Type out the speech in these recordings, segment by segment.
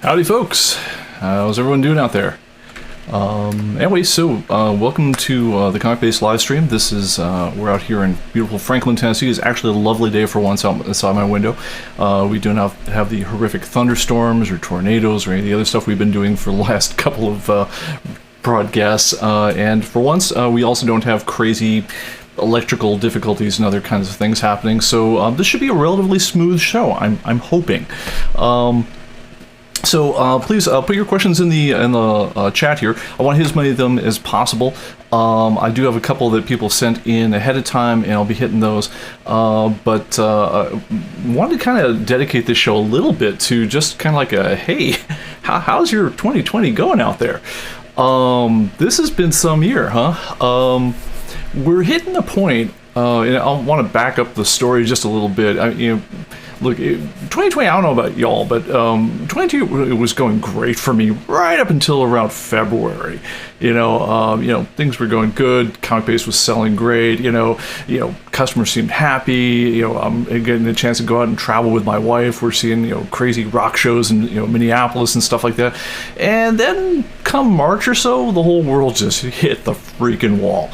Howdy folks, how's everyone doing out there? Anyway, so welcome to the ComicBase Livestream. This is, we're out here in beautiful Franklin, Tennessee. It's actually a lovely day for once outside my window. We do not have the horrific thunderstorms or tornadoes or any of the other stuff we've been doing for the last couple of broadcasts. And for once, we also don't have crazy electrical difficulties and other kinds of things happening. So this should be a relatively smooth show, I'm hoping. So please put your questions in the chat here. I want to hit as many of them as possible. I do have a couple that people sent in ahead of time, and I'll be hitting those. But wanted to kind of dedicate this show a little bit to just kind of like a, hey, how's your 2020 going out there? This has been some year, huh? We're hitting a point, and I want to back up the story just a little bit. Look, 2020, I don't know about y'all, but 2022 was going great for me right up until around February. Things were going good. ComicBase was selling great. Customers seemed happy. I'm getting a chance to go out and travel with my wife. We're seeing crazy rock shows in Minneapolis and stuff like that. And then come March or so, the whole world just hit the freaking wall.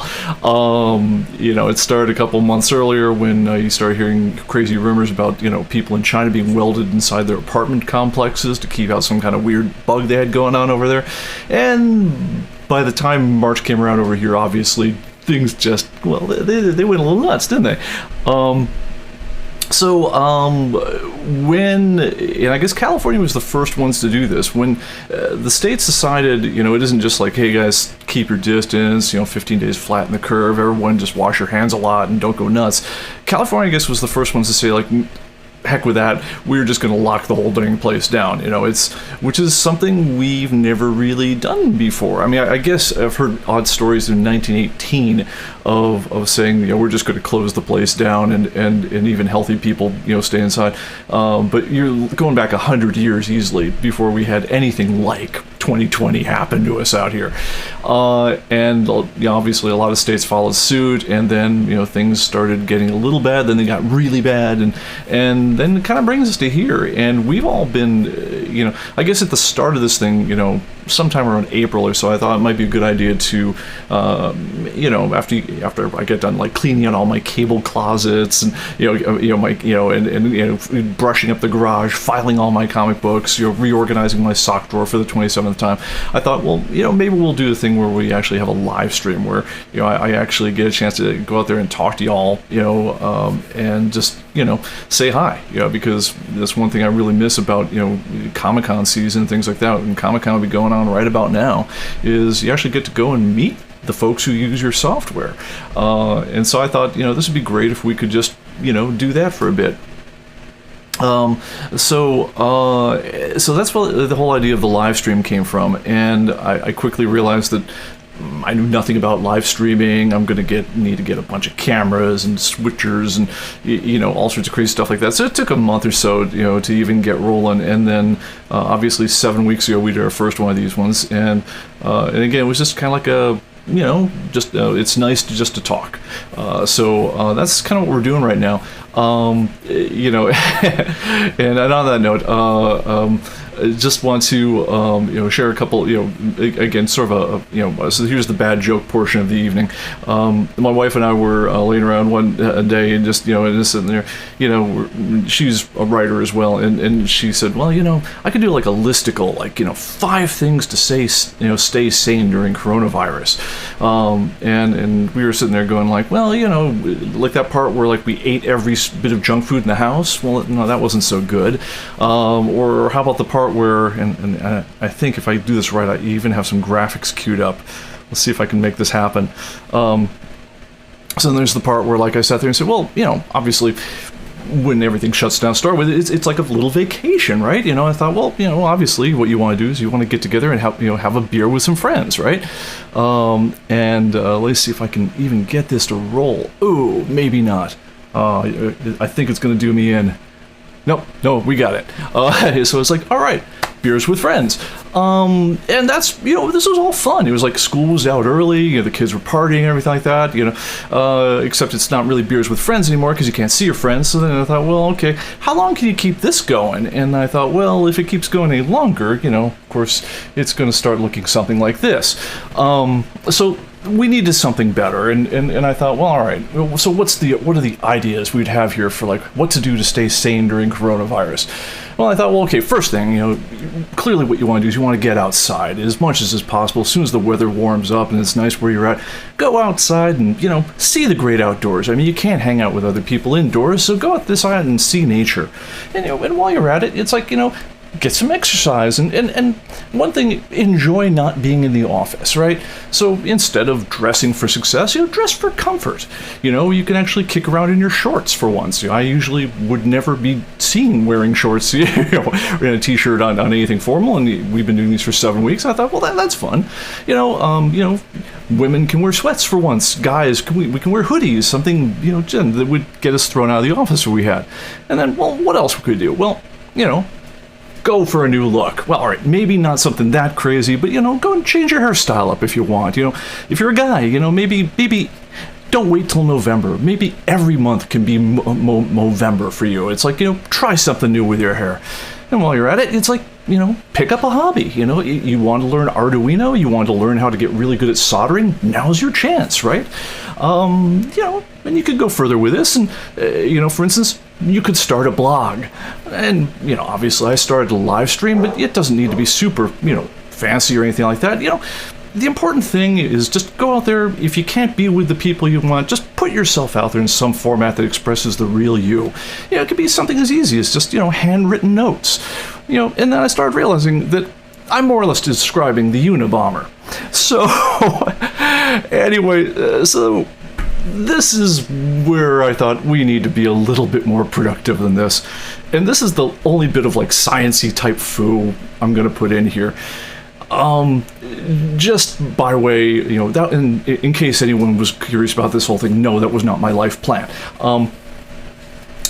It started a couple months earlier when you started hearing crazy rumors about people in China being welded inside their apartment complexes to keep out some kind of weird bug they had going on over there. And by the time March came around over here, obviously things just, well, they went a little nuts, didn't they? And I guess California was the first ones to do this, when the states decided, it isn't just like, hey guys, keep your distance, 15 days flatten the curve, everyone just wash your hands a lot and don't go nuts. California, I guess, was the first ones to say, like, heck with that, we're just going to lock the whole dang place down, which is something we've never really done before. I mean, I guess I've heard odd stories in 1918 of saying, we're just going to close the place down and even healthy people, stay inside. But you're going back 100 years easily before we had anything like 2020 happen to us out here. And obviously a lot of states followed suit, and then, things started getting a little bad, then they got really bad, and then it kind of brings us to here. And we've all been, I guess at the start of this thing, sometime around April or so, I thought it might be a good idea to, after I get done like cleaning out all my cable closets and and brushing up the garage, filing all my comic books, reorganizing my sock drawer for the 27th time, I thought, well, maybe we'll do a thing where we actually have a live stream where I actually get a chance to go out there and talk to y'all, and just say hi, because that's one thing I really miss about Comic-Con season and things like that. And Comic-Con will be going on right about now, is you actually get to go and meet the folks who use your software. And so I thought, this would be great if we could just, do that for a bit. So that's what the whole idea of the live stream came from. And I quickly realized that I knew nothing about live streaming. I'm going to need to get a bunch of cameras and switchers and all sorts of crazy stuff like that. So it took a month or so to even get rolling. And then obviously 7 weeks ago we did our first one of these ones, and again it was just kind of like a it's nice to talk. So that's kind of what we're doing right now. And on that note, just want to share a couple, again, sort of so here's the bad joke portion of the evening. My wife and I were laying around one day and just sitting there, she's a writer as well, and she said, well, I could do like a listicle, like 5 things to say, stay sane during coronavirus. And we were sitting there going like, well, like that part where like we ate every bit of junk food in the house, well, no, that wasn't so good. Or how about the part where, and I think if I do this right, I even have some graphics queued up. Let's see if I can make this happen. So then there's the part where, like, I sat there and said, well, obviously, when everything shuts down, start with it's like a little vacation, right? I thought, well, obviously, what you want to do is you want to get together and have a beer with some friends, right? And let's see if I can even get this to roll. Ooh, maybe not. I think it's going to do me in. No, we got it. So it's like, all right, beers with friends. And that's, this was all fun. It was like school was out early, the kids were partying and everything like that, except it's not really beers with friends anymore because you can't see your friends. So then I thought, well, okay, how long can you keep this going? And I thought, well, if it keeps going any longer, of course, it's going to start looking something like this. So we needed something better, and I thought, well, all right, so what are the ideas we'd have here for like what to do to stay sane during coronavirus? Well, I thought, well, okay, first thing, clearly what you want to do is you want to get outside as much as is possible. As soon as the weather warms up and it's nice where you're at, go outside and, see the great outdoors. I mean, you can't hang out with other people indoors, so go out this side and see nature. And, and while you're at it, it's like, get some exercise, and one thing, enjoy not being in the office, right? So instead of dressing for success, dress for comfort. You can actually kick around in your shorts for once. I usually would never be seen wearing shorts, or in a t-shirt on anything formal, and we've been doing these for 7 weeks. I thought, well, that's fun. Women can wear sweats for once. Guys, we can wear hoodies, something, that would get us thrown out of the office if we had. And then, well, what else could we do? Well, go for a new look. Well, all right, maybe not something that crazy, but, go and change your hairstyle up if you want. If you're a guy, maybe don't wait till November. Maybe every month can be Movember for you. It's like, try something new with your hair. And while you're at it, it's like, pick up a hobby. You want to learn Arduino, you want to learn how to get really good at soldering, now's your chance, right? And you could go further with this, and, for instance, you could start a blog. And, obviously I started a live stream, but it doesn't need to be super, fancy or anything like that. The important thing is just go out there. If you can't be with the people you want, just put yourself out there in some format that expresses the real you. It could be something as easy as just, handwritten notes. And then I started realizing that I'm more or less describing the Unabomber. So, anyway, so this is where I thought we need to be a little bit more productive than this. And this is the only bit of like science-y type foo I'm going to put in here. Just by way, that in case anyone was curious about this whole thing, no, that was not my life plan.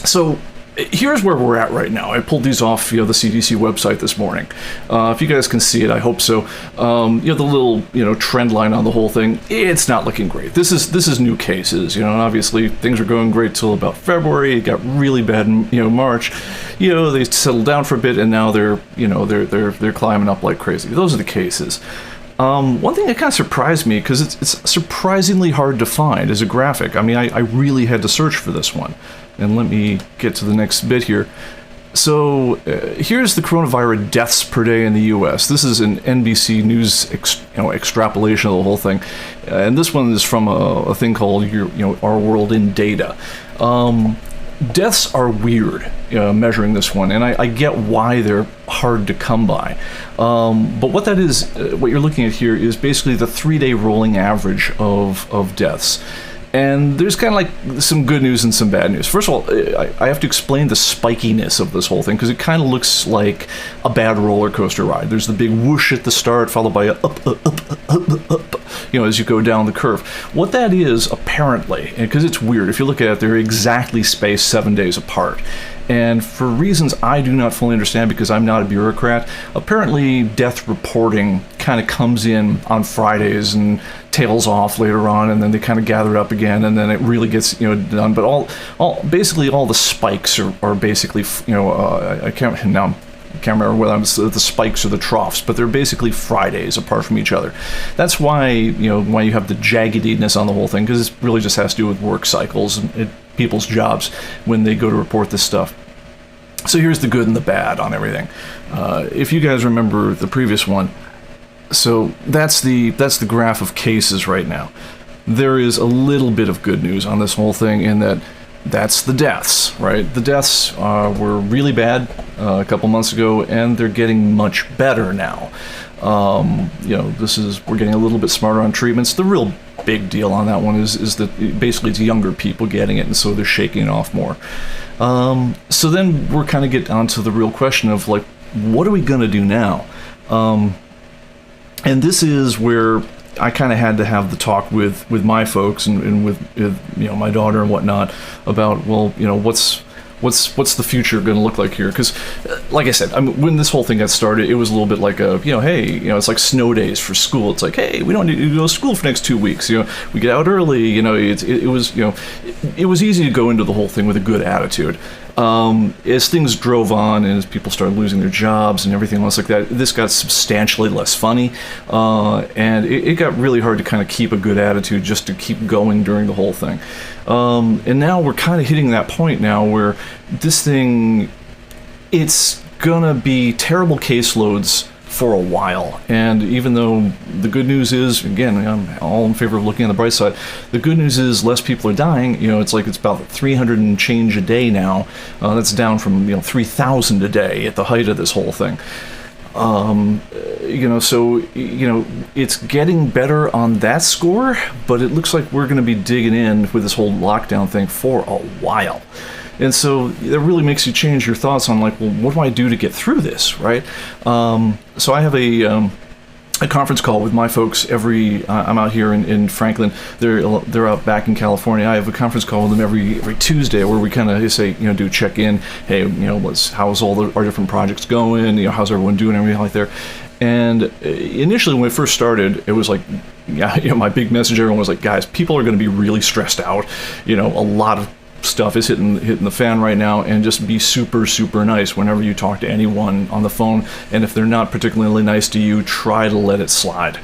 So here's where we're at right now. I pulled these off the CDC website this morning. If you guys can see it, I hope so. The little trend line on the whole thing, it's not looking great. This is new cases, and obviously things were going great till about February. It got really bad in March. They settled down for a bit, and now they're climbing up like crazy. Those are the cases. One thing that kind of surprised me, because it's surprisingly hard to find, is a graphic. I mean, I really had to search for this one. And let me get to the next bit here. So here's the coronavirus deaths per day in the U.S. This is an NBC News extrapolation of the whole thing, and this one is from a thing called Our World in Data. Deaths are weird measuring this one, and I get why they're hard to come by. But what that is, what you're looking at here is basically the 3-day rolling average of deaths. And there's kind of like some good news and some bad news. First of all, I have to explain the spikiness of this whole thing, because it kind of looks like a bad roller coaster ride. There's the big whoosh at the start, followed by a up, as you go down the curve. What that is, apparently, because it's weird, if you look at it, they're exactly spaced 7 days apart. And for reasons I do not fully understand, because I'm not a bureaucrat, apparently death reporting kind of comes in on Fridays and tails off later on, and then they kind of gather it up again, and then it really gets done. But basically all the spikes are basically I can't remember whether I'm the spikes or the troughs, but they're basically Fridays apart from each other. That's why why you have the jaggediness on the whole thing, because it really just has to do with work cycles and people's jobs when they go to report this stuff. So here's the good and the bad on everything. If you guys remember the previous one, so that's the graph of cases right now. There is a little bit of good news on this whole thing in that that's the deaths, right? The deaths were really bad a couple months ago, and they're getting much better now. We're getting a little bit smarter on treatments. The real big deal on that one is that basically it's younger people getting it, and so they're shaking it off more. So then we're kind of get onto the real question of like, what are we going to do now? And this is where I kind of had to have the talk with my folks and with my daughter and whatnot about, well, what's the future going to look like here? Because, like I said, when this whole thing got started, it was a little bit like hey, it's like snow days for school. It's like, hey, we don't need to go to school for the next 2 weeks. We get out early. It was easy to go into the whole thing with a good attitude. As things drove on and as people started losing their jobs and everything else like that, this got substantially less funny, and it got really hard to kind of keep a good attitude just to keep going during the whole thing. And now we're kind of hitting that point now where this thing, it's gonna be terrible caseloads for a while. And even though the good news is, again, I'm all in favor of looking on the bright side, the good news is less people are dying. It's like it's about 300 and change a day now. That's down from 3,000 a day at the height of this whole thing. So it's getting better on that score, but it looks like we're going to be digging in with this whole lockdown thing for a while. And so it really makes you change your thoughts on, like, well, what do I do to get through this, right? So I have a conference call with my folks I'm out here in Franklin. They're out back in California. I have a conference call with them every Tuesday where we kind of say, do check in. Hey, how's all our different projects going? How's everyone doing? Everything like there. And initially, when it first started, it was like, my big message to everyone was like, guys, people are going to be really stressed out. A lot of stuff is hitting the fan right now, and just be super, super nice whenever you talk to anyone on the phone. And if they're not particularly nice to you, try to let it slide,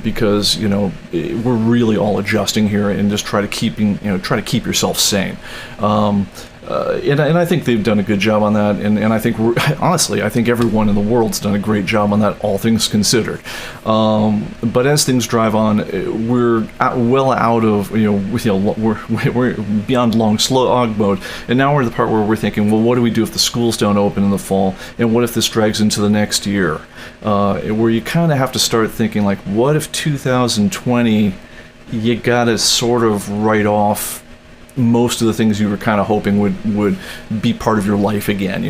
because we're really all adjusting here, and just try to keep yourself sane. And I think they've done a good job on that, and I think honestly, I think everyone in the world's done a great job on that, all things considered. But as things drive on, we're well out of we're beyond long slog mode, and now we're at the part where we're thinking, well, what do we do if the schools don't open in the fall, and what if this drags into the next year? Where you kind of have to start thinking, like, what if 2020 you gotta sort of write off most of the things you were kind of hoping would be part of your life again.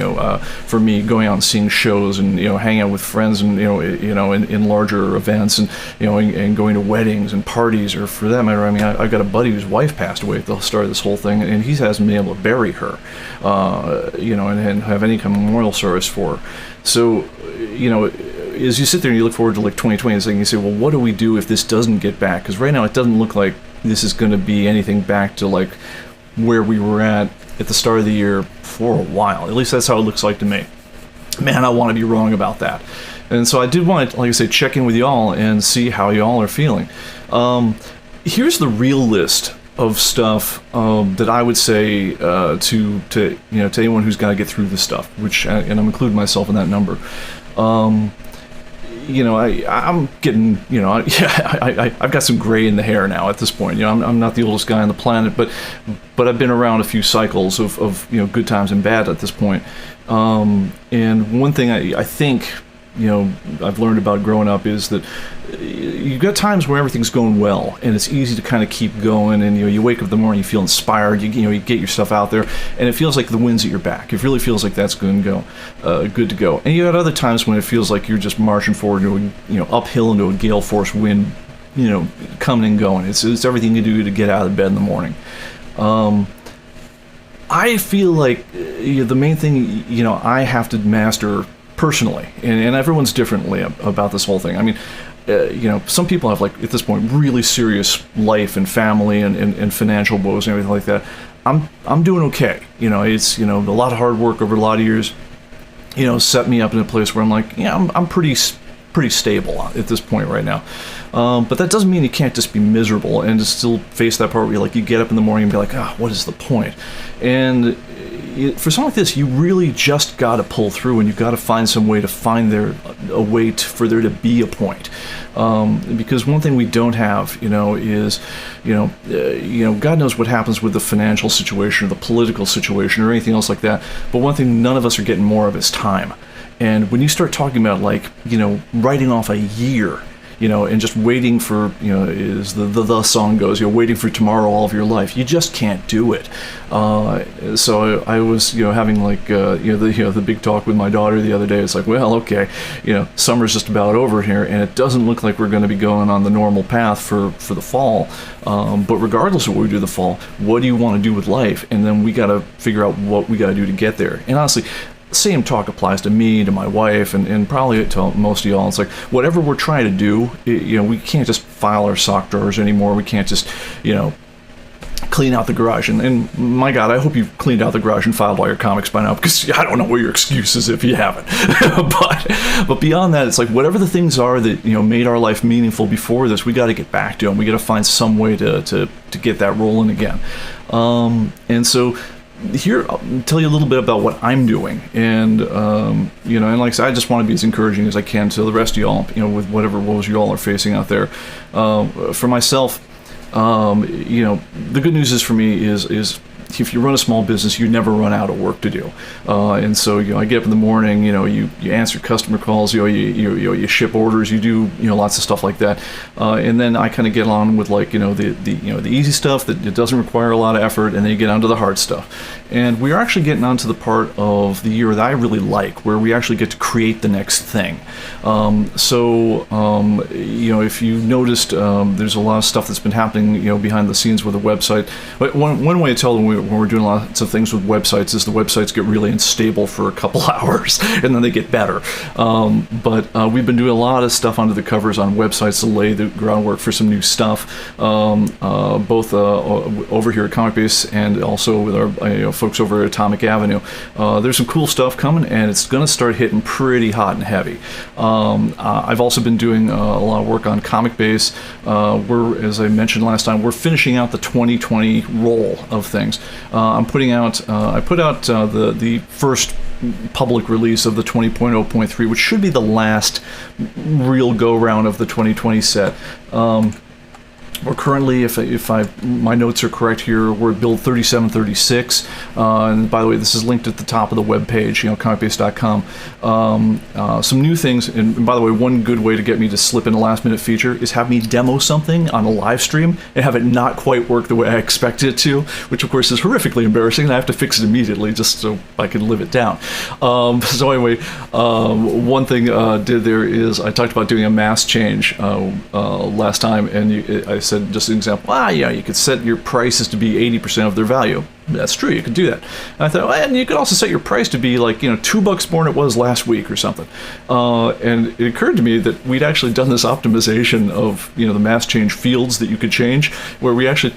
For me, going out and seeing shows and hanging out with friends and in larger events and and going to weddings and parties, or for that matter, I've got a buddy whose wife passed away at the start of this whole thing, and he hasn't been able to bury her, and have any kind of memorial service for her. So, as you sit there and you look forward to like 2020, and you say, well, what do we do if this doesn't get back? Because right now it doesn't look like this is going to be anything back to like where we were at the start of the year for a while. At least that's how it looks like to me. Man, I want to be wrong about that. And so I did want to, like I say, check in with y'all and see how y'all are feeling. Here's the real list of stuff that I would say to anyone who's got to get through this stuff, and I'm including myself in that number. I'm getting, I've got some gray in the hair now at this point. I'm not the oldest guy on the planet, but I've been around a few cycles of good times and bad at this point. And one thing I think, I've learned about growing up is that you've got times where everything's going well, and it's easy to kind of keep going, and you wake up in the morning, you feel inspired, you get your stuff out there, and it feels like the wind's at your back. It really feels like that's good to go. And you got other times when it feels like you're just marching forward to uphill into a gale force wind, coming and going. It's everything you do to get out of bed in the morning. I feel like the main thing I have to master personally, and everyone's differently about this whole thing. Some people have, like, at this point, really serious life and family and financial woes and everything like that. I'm doing okay. It's a lot of hard work over a lot of years. Set me up in a place where I'm like, I'm pretty stable at this point right now. But that doesn't mean you can't just be miserable and just still face that part where you get up in the morning and be like, what is the point? And for something like this, you really just got to pull through, and you've got to find some way to find a way for there to be a point. Because one thing we don't have, is, God knows what happens with the financial situation or the political situation or anything else like that. But one thing none of us are getting more of is time. And when you start talking about, writing off a year, and just waiting for, as the song goes, waiting for tomorrow all of your life. You just can't do it. So I was, having like, the big talk with my daughter the other day. It's like, well, okay, summer's just about over here, and it doesn't look like we're going to be going on the normal path for the fall. But regardless of what we do the fall, what do you want to do with life? And then we got to figure out what we got to do to get there. And honestly, same talk applies to me, to my wife, and probably to most of y'all. It's like, whatever we're trying to do, we can't just file our sock drawers anymore. We can't just, clean out the garage. And my God, I hope you've cleaned out the garage and filed all your comics by now, because I don't know what your excuse is if you haven't. but beyond that, it's like, whatever the things are that, made our life meaningful before this, we got to get back to them. We got to find some way to get that rolling again. And so here, I'll tell you a little bit about what I'm doing, and and like I said, I just want to be as encouraging as I can to the rest of y'all, with whatever woes y'all are facing out there. For myself, the good news is for me is if you run a small business, you never run out of work to do. And so, I get up in the morning, you answer customer calls, you ship orders, you do, lots of stuff like that. And then I kind of get on with like, the easy stuff that it doesn't require a lot of effort, and then you get onto the hard stuff. And we're actually getting onto the part of the year that I really like, where we actually get to create the next thing. If you noticed, there's a lot of stuff that's been happening, behind the scenes with the website. But one way to tell when we're doing lots of things with websites is the websites get really unstable for a couple hours, and then they get better. But we've been doing a lot of stuff under the covers on websites to lay the groundwork for some new stuff, both over here at ComicBase and also with our folks over at Atomic Avenue. There's some cool stuff coming, and it's going to start hitting pretty hot and heavy. I've also been doing a lot of work on ComicBase. As I mentioned last time, we're finishing out the 2020 roll of things. I put out the first public release of the 20.0.3, which should be the last real go-round of the 2020 set. We're currently, if my notes are correct here, we're at build 3736. And by the way, this is linked at the top of the webpage, comicbase.com. Some new things, and by the way, one good way to get me to slip in a last-minute feature is have me demo something on a live stream and have it not quite work the way I expected it to, which of course is horrifically embarrassing, and I have to fix it immediately just so I can live it down. So anyway, one thing did there is I talked about doing a mass change last time, and I said, just an example, you could set your prices to be 80% of their value. That's true, you could do that. And I thought, and you could also set your price to be like, $2 more than it was last week or something. And it occurred to me that we'd actually done this optimization of, the mass change fields that you could change, where we actually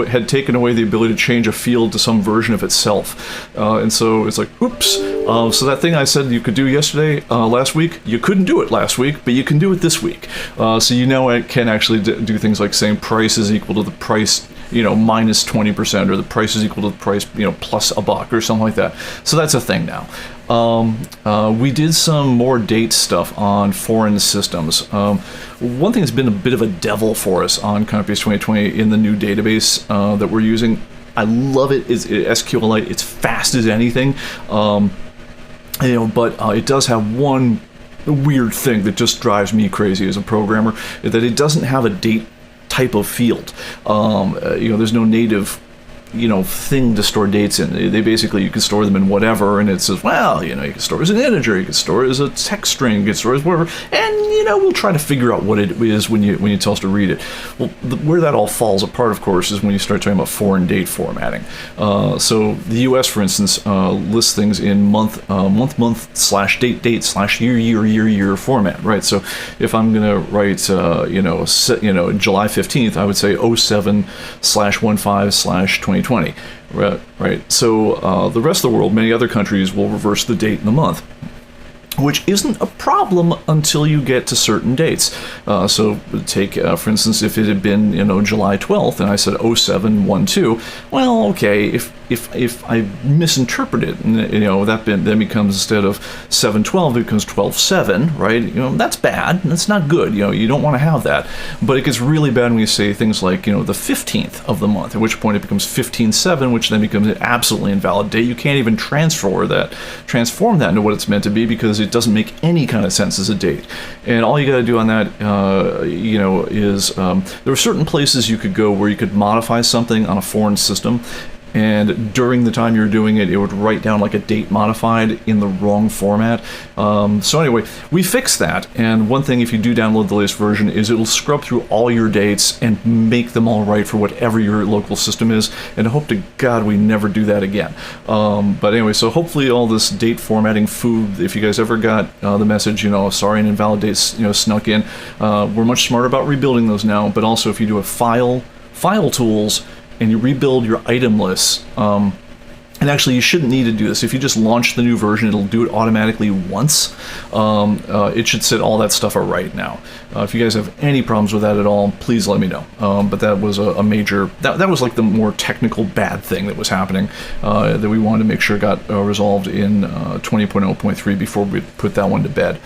had taken away the ability to change a field to some version of itself. And so it's like, oops. So that thing I said you could do last week, you couldn't do it last week, but you can do it this week. So I can actually do things like saying price is equal to the price, minus 20%, or the price is equal to the price, plus $1 or something like that. So that's a thing now. We did some more date stuff on foreign systems. One thing that's been a bit of a devil for us on ComicBase 2020 in the new database that we're using, I love it, is SQLite. It's fast as anything, but it does have one weird thing that just drives me crazy as a programmer, is that it doesn't have a date type of field. There's no native thing to store dates in. They basically, you can store them in whatever, and it says, you can store it as an integer, you can store it as a text string, you can store it as whatever, and we'll try to figure out what it is when you tell us to read it. Well, where that all falls apart, of course, is when you start talking about foreign date formatting. So the U.S., for instance, lists things in month / date / year format, right? So if I'm gonna write July 15th, I would say 07/15/2020, right? So the rest of the world, many other countries, will reverse the date in the month, which isn't a problem until you get to certain dates. So take, for instance, if it had been, July 12th, and I said 07/12, well, okay, if I misinterpret it, and that then becomes, instead of 7/12, it becomes 12/7, right? That's bad. That's not good. You don't want to have that. But it gets really bad when you say things like, the 15th of the month, at which point it becomes 15/7, which then becomes an absolutely invalid date. You can't even transform that into what it's meant to be, because it doesn't make any kind of sense as a date. And all you got to do on that, is there are certain places you could go where you could modify something on a foreign system, and during the time you're doing it, it would write down like a date modified in the wrong format. So anyway, we fixed that, and one thing, if you do download the latest version, is it'll scrub through all your dates and make them all right for whatever your local system is, and I hope to God we never do that again. But anyway, so hopefully all this date formatting food, if you guys ever got the message, sorry, an invalid date snuck in, we're much smarter about rebuilding those now, but also if you do a file tools, and you rebuild your item lists, and actually you shouldn't need to do this. If you just launch the new version, it'll do it automatically once. It should set all that stuff right now. If you guys have any problems with that at all, please let me know. But that was a major, that was like the more technical bad thing that was happening that we wanted to make sure got resolved in 20.0.3 before we put that one to bed.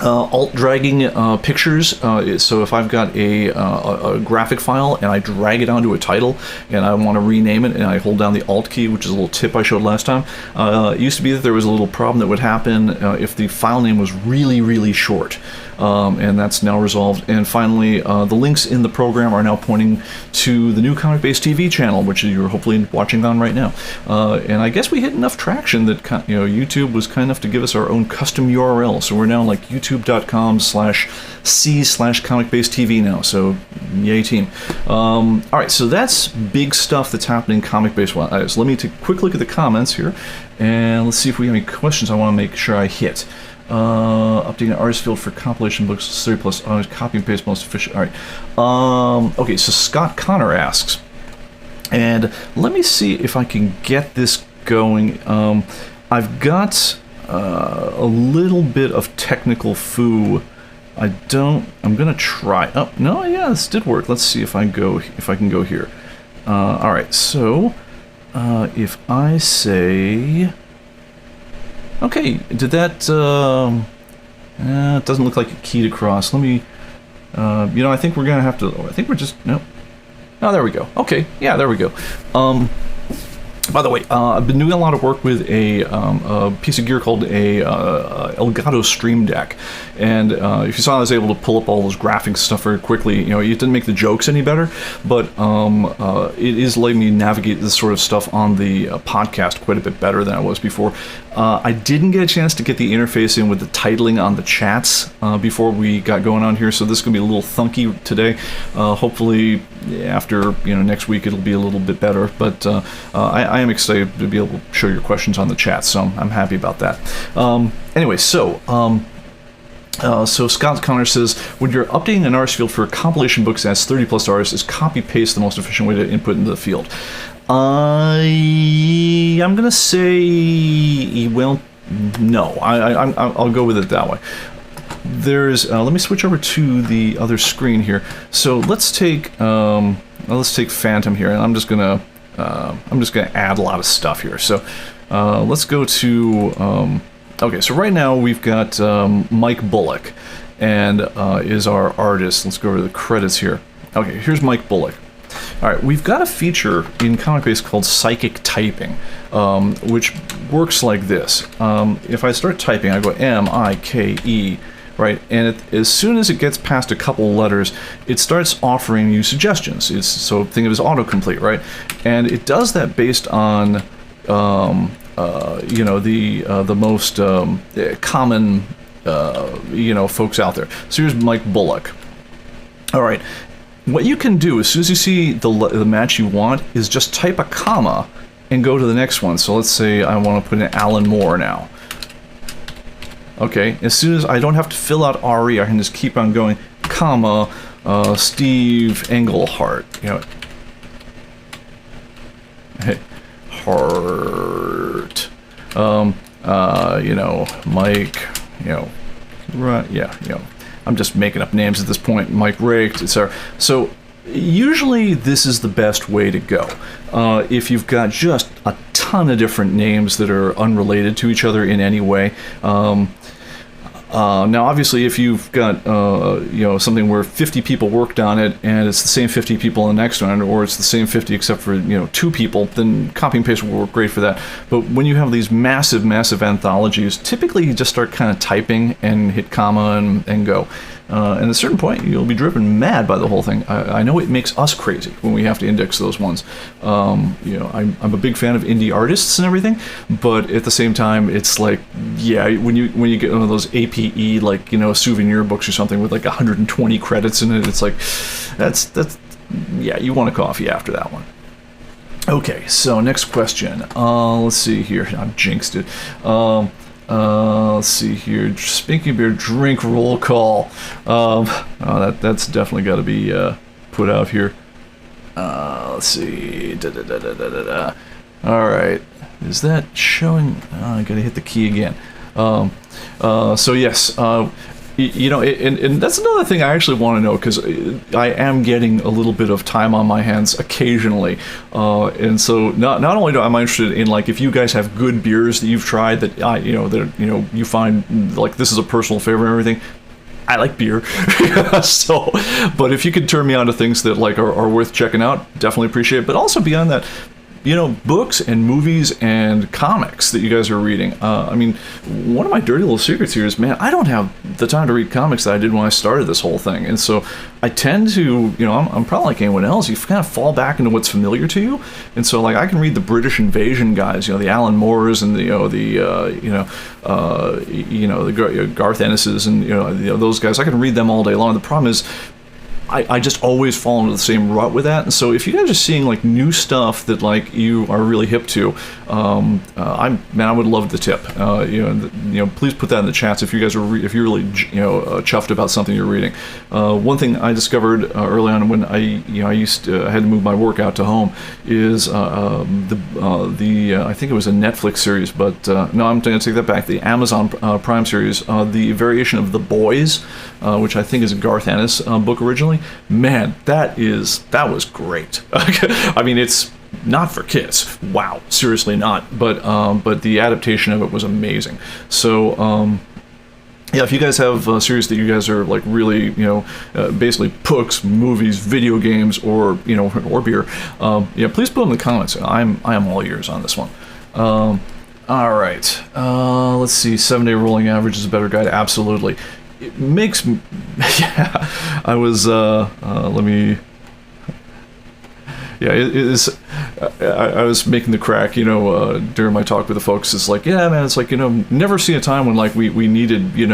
Alt dragging pictures. So if I've got a graphic file and I drag it onto a title and I want to rename it and I hold down the Alt key, which is a little tip I showed last time, it used to be that there was a little problem that would happen if the file name was really, really short. And that's now resolved. And finally, the links in the program are now pointing to the new ComicBase TV channel, which you're hopefully watching on right now. And I guess we hit enough traction that YouTube was kind enough to give us our own custom URL. So we're now like youtube.com/c/ComicBaseTV now. So yay, team. All right, so that's big stuff that's happening in ComicBase. So let me take a quick look at the comments here, and let's see if we have any questions I want to make sure I hit. Updating an artist field for compilation books 30+, copy and paste most efficient. All right. Okay, so Scott Connor asks, and let me see if I can get this going. I've got a little bit of technical foo. I'm gonna try. Oh no, yeah, this did work. Let's see if I can go here. All right, so if I say. Okay, did that, it doesn't look like it keyed across. Let me, I think we're gonna have to, no. Oh, there we go. Okay, yeah, there we go. By the way, I've been doing a lot of work with a piece of gear called a Elgato Stream Deck, and if you saw, I was able to pull up all those graphics stuff very quickly. It didn't make the jokes any better, but it is letting me navigate this sort of stuff on the podcast quite a bit better than I was before. I didn't get a chance to get the interface in with the titling on the chats before we got going on here, so this is going to be a little thunky today. Hopefully, after next week, it'll be a little bit better, but I am excited to be able to show your questions on the chat, so I'm happy about that. Anyway, so Scott Connor says, when you're updating an artist field for compilation books as 30+ artists, is copy-paste the most efficient way to input into the field? I'm gonna say, well, no. I'll go with it that way. There's let me switch over to the other screen here. So let's take Phantom here, and I'm just gonna add a lot of stuff here. So let's go to okay. So right now we've got Mike Bullock, and is our artist. Let's go over to the credits here. Okay, here's Mike Bullock. All right, we've got a feature in ComicBase called Psychic Typing, which works like this. If I start typing, I go M-I-K-E, right? And as soon as it gets past a couple letters, it starts offering you suggestions. So think of it as autocomplete, right? And it does that based on, the most common, folks out there. So here's Mike Bullock. All right. What you can do as soon as you see the match you want is just type a comma and go to the next one. So let's say I want to put in Alan Moore now. Okay, as soon as I don't have to fill out RE, I can just keep on going, comma, Steve Englehart. Hart. Mike, right, yeah, I'm just making up names at this point. Mike Raked, etc. So usually this is the best way to go. If you've got just a ton of different names that are unrelated to each other in any way, Now, obviously, if you've got something where 50 people worked on it and it's the same 50 people on the next one, or it's the same 50 except for 2 people, then copy and paste will work great for that. But when you have these massive anthologies, typically you just start kind of typing and hit comma and go. And at a certain point, you'll be driven mad by the whole thing. I know it makes us crazy when we have to index those ones. I'm a big fan of indie artists and everything, but at the same time, it's like, yeah, when you get one of those APE, like, souvenir books or something with like 120 credits in it, it's like, that's yeah, you want a coffee after that one. Okay, so next question. Let's see here. I've jinxed it. Let's see here. Speaking of beer, drink roll call. That's definitely got to be put out here. Let's see. All right. Is that showing? I got to hit the key again. So yes. And that's another thing I actually want to know, because I am getting a little bit of time on my hands occasionally, and so not only am I interested in, like, if you guys have good beers that you've tried that you find like this is a personal favorite and everything. I like beer, so, but if you could turn me on to things that like are worth checking out, definitely appreciate it. But also beyond that, books and movies and comics that you guys are reading. I mean, one of my dirty little secrets here is, man, I don't have the time to read comics that I did when I started this whole thing. And so I tend to, I'm probably like anyone else, you kind of fall back into what's familiar to you. And so, like, I can read the British Invasion guys, the Alan Moores and the Garth Ennis's and, those guys. I can read them all day long. The problem is, I just always fall into the same rut with that. And so if you guys are seeing like new stuff that like you are really hip to, I would love the tip. Please put that in the chats if you guys are if you're really chuffed about something you're reading. One thing I discovered early on when I had to move my work out to home is I think it was a Netflix series, but no, I'm going to take that back. The Amazon Prime series, the variation of The Boys, which I think is a Garth Ennis book originally. Man, that was great. I mean, it's not for kids. Wow, seriously not. But the adaptation of it was amazing. So yeah, if you guys have a series that you guys are like really, basically books, movies, video games, or or beer, please put them in the comments. I am all ears on this one. All right. Let's see. 7-day rolling average is a better guide. Absolutely. It makes me, yeah, I was, let me, yeah, it is, I was making the crack, during my talk with the folks. It's like, yeah, man, it's like, never seen a time when like we needed, we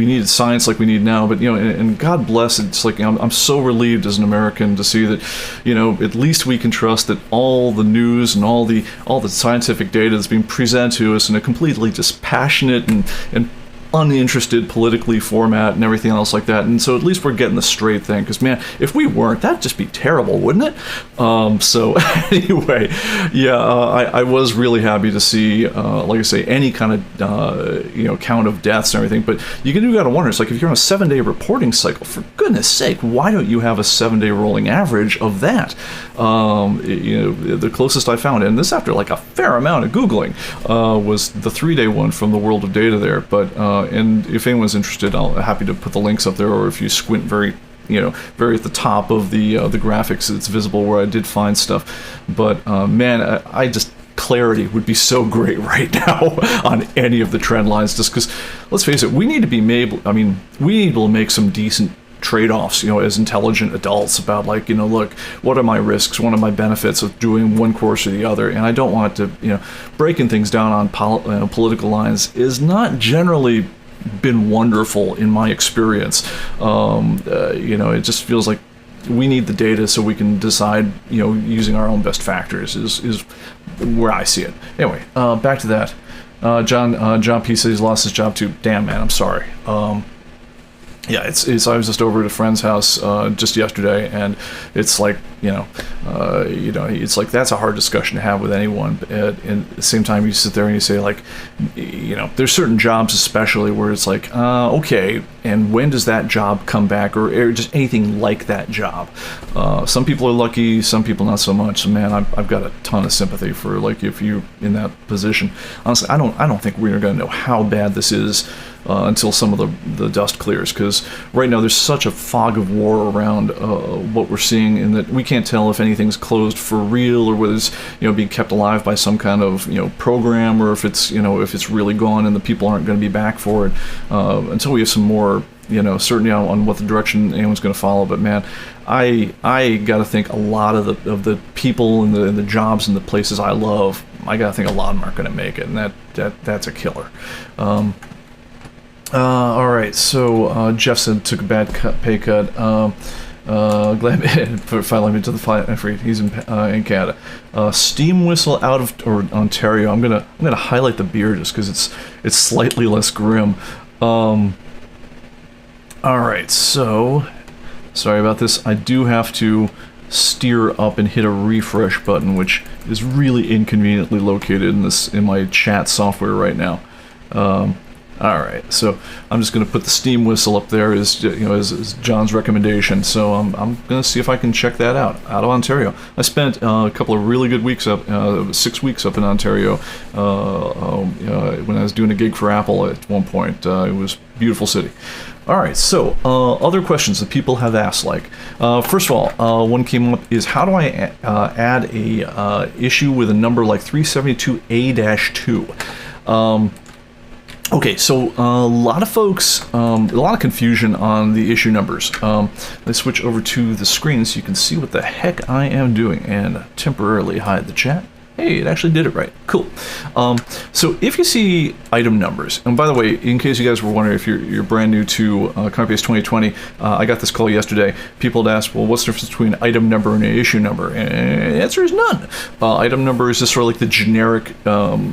needed science like we need now. But, and God bless, it's like, I'm so relieved as an American to see that, at least we can trust that all the news and all the scientific data that's being presented to us in a completely dispassionate and uninterested politically format and everything else like that. And so at least we're getting the straight thing, because man, if we weren't, that'd just be terrible, wouldn't it? So anyway, yeah, I was really happy to see, like I say, any kind of count of deaths and everything. But you got to wonder, it's like, if you're on a 7-day reporting cycle, for goodness sake, why don't you have a 7-day rolling average of that? The closest I found, and this after like a fair amount of Googling, was the 3-day one from the World of Data there. But and if anyone's interested, I'm happy to put the links up there, or if you squint very at the top of the graphics, it's visible where I did find stuff. But man, I just, clarity would be so great right now on any of the trend lines, just because, let's face it, we need to be able to make some decent trade-offs, as intelligent adults about, like, look, what are my risks, what are my benefits of doing one course or the other. And I don't want to, breaking things down on political lines is not generally been wonderful in my experience. It just feels like we need the data so we can decide, using our own best factors is where I see it. Anyway, back to that. John P says he's lost his job too. Damn, man, I'm sorry. Yeah, it's. I was just over at a friend's house just yesterday, and it's like it's like that's a hard discussion to have with anyone. But at the same time, you sit there and you say like, there's certain jobs especially where it's like, okay, and when does that job come back, or just anything like that job? Some people are lucky, some people not so much. So man, I've got a ton of sympathy for like if you're in that position. Honestly, I don't think we're going to know how bad this is until some of the dust clears, because right now there's such a fog of war around what we're seeing, in that we can't tell if anything's closed for real or whether it's being kept alive by some kind of program, or if it's if it's really gone and the people aren't going to be back for it until we have some more certainty on what the direction anyone's going to follow. But man, I got to think a lot of the people and the jobs and the places I love, I got to think a lot of them aren't going to make it, and that's a killer. All right, so Jeff said took a bad pay cut. Glad for finally into the fight. He's in Canada. Steam whistle out of Ontario. I'm gonna highlight the beer just because it's slightly less grim. All right, so sorry about this. I do have to steer up and hit a refresh button, which is really inconveniently located in my chat software right now. Alright, so I'm just going to put the steam whistle up there as John's recommendation. So I'm going to see if I can check that out of Ontario. I spent a couple of really good weeks 6 weeks up in Ontario when I was doing a gig for Apple at one point. It was a beautiful city. Alright, so other questions that people have asked, first of all, one came up is how do I add a issue with a number like 372A-2? Okay, so a lot of folks, a lot of confusion on the issue numbers. Let's switch over to the screen so you can see what the heck I am doing and temporarily hide the chat. Hey, it actually did it right. Cool. So if you see item numbers, and by the way, in case you guys were wondering if you're brand new to ComicBase 2020, I got this call yesterday. People had asked, well, what's the difference between item number and an issue number? And the answer is none. Item number is just sort of like the generic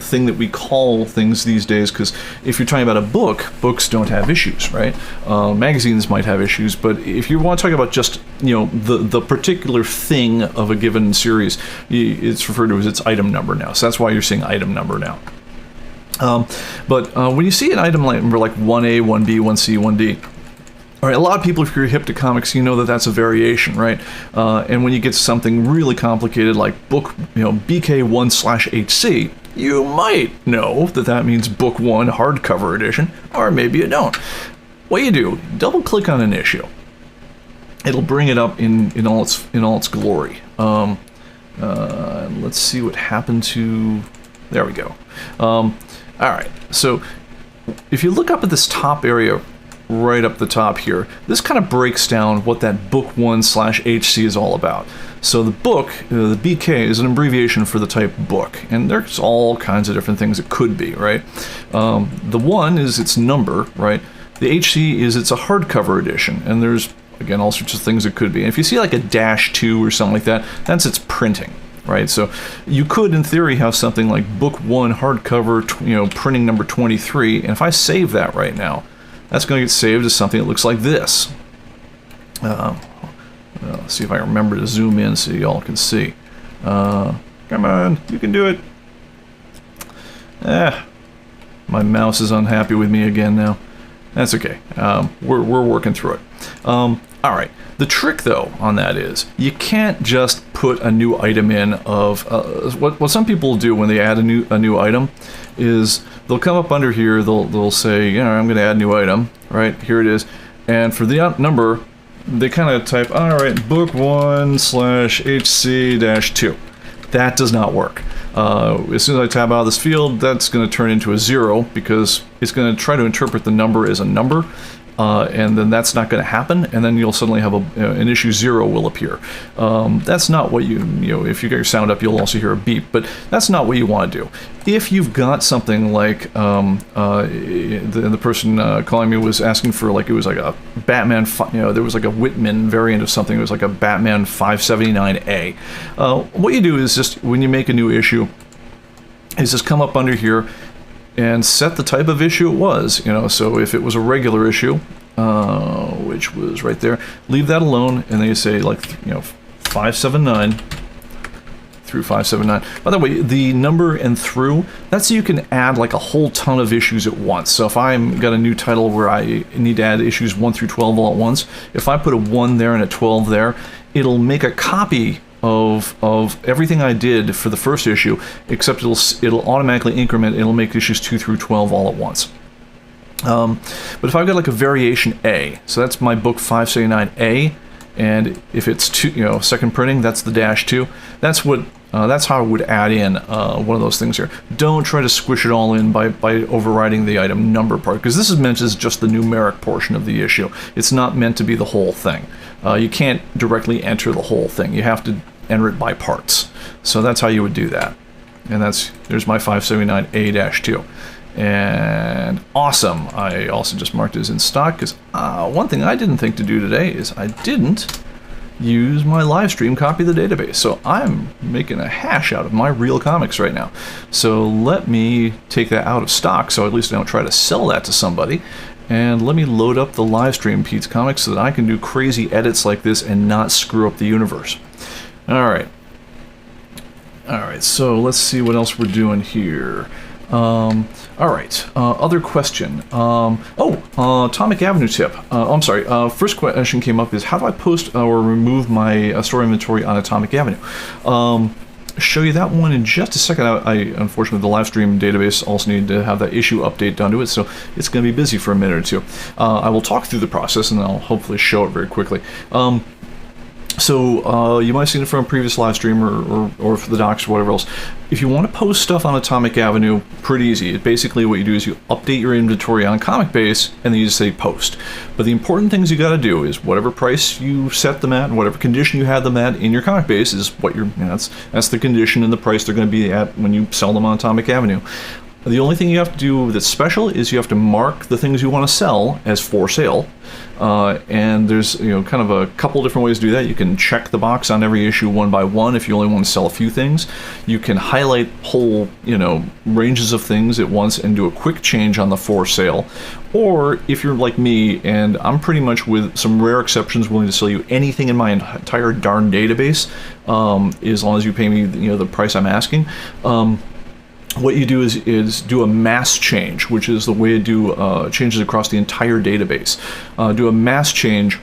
thing that we call things these days, because if you're talking about a book, books don't have issues, right? Magazines might have issues, but if you want to talk about just the particular thing of a given series, it's referred to as its item number now. So that's why you're seeing item number now. But when you see an item number like 1A, 1B, 1C, 1D, all right, a lot of people, if you're hip to comics, you know that that's a variation, right? And when you get something really complicated like book, BK1/HC, you might know that means book 1 hardcover edition, or maybe you don't. What you do, double click on an issue. It'll bring it up in all its glory. Let's see what happened to. There we go. All right. So if you look up at this top area, right up the top here, this kind of breaks down what that book 1/HC is all about. So the book, the BK, is an abbreviation for the type book, and there's all kinds of different things it could be, right? The 1 is its number, right? The HC is it's a hardcover edition, and there's again all sorts of things it could be. And if you see like a -2 or something like that, that's its printing, right? So you could, in theory, have something like book 1 hardcover, printing number 23, and if I save that right now, that's going to get saved as something that looks like this. Let's see if I remember to zoom in so y'all can see. Come on, you can do it. My mouse is unhappy with me again now. That's okay. We're working through it. All right. The trick, though, on that is you can't just put a new item in of what some people do when they add a new item is they'll come up under here. They'll say, I'm going to add a new item. Right here it is, and for the number, they kind of type, all right, book 1/HC-2. That does not work. As soon as I tab out of this field, that's going to turn into a 0 because it's going to try to interpret the number as a number, and then that's not going to happen, and then you'll suddenly have an issue 0 will appear. That's not what if you get your sound up, you'll also hear a beep, but that's not what you want to do. If you've got something like the person calling me was asking for, like, it was like a Batman, there was like a Whitman variant of something. It was like a Batman 579A. What you do is just, when you make a new issue, is just come up under here and set the type of issue it was. So if it was a regular issue, which was right there. Leave that alone, and then you say, like, 579 through 579. By the way, the number and through, that's so you can add like a whole ton of issues at once. So if I'm got a new title where I need to add issues 1 through 12 all at once, if I put a 1 there and a 12 there, it'll make a copy of everything I did for the first issue, except it'll automatically increment. It'll make issues 2 through 12 all at once. But if I've got like a variation A, so that's my book 579A, and if it's second printing, that's the -2. That's how I would add in one of those things here. Don't try to squish it all in by overriding the item number part, because this is meant as just the numeric portion of the issue. It's not meant to be the whole thing. You can't directly enter the whole thing. You have to enter it by parts. So that's how you would do that. And there's my 579A-2. And awesome. I also just marked it as in stock, because one thing I didn't think to do today is I didn't use my Livestream copy of the database. So I'm making a hash out of my real comics right now. So let me take that out of stock, so at least I don't try to sell that to somebody. And let me load up the Livestream Pete's Comics so that I can do crazy edits like this and not screw up the universe. Alright. Alright, so let's see what else we're doing here. Alright, other question. Atomic Avenue tip. I'm sorry, first question came up is, how do I post or remove my store inventory on Atomic Avenue? Show you that one in just a second. Unfortunately, the Livestream database also needed to have that issue update done to it, so it's going to be busy for a minute or two. I will talk through the process, and I'll hopefully show it very quickly. So you might have seen it from a previous live stream or for the docs or whatever else. If you want to post stuff on Atomic Avenue, pretty easy. Basically what you do is you update your inventory on ComicBase and then you just say post. But the important things you got to do is whatever price you set them at, whatever condition you had them at in your ComicBase is what that's the condition and the price they're going to be at when you sell them on Atomic Avenue. The only thing you have to do that's special is you have to mark the things you want to sell as for sale. And there's kind of a couple different ways to do that. You can check the box on every issue one by one if you only want to sell a few things. You can highlight whole ranges of things at once and do a quick change on the for sale. Or if you're like me, and I'm pretty much, with some rare exceptions, willing to sell you anything in my entire darn database, as long as you pay me the price I'm asking. What you do is do a mass change, which is the way to do changes across the entire database. Do a mass change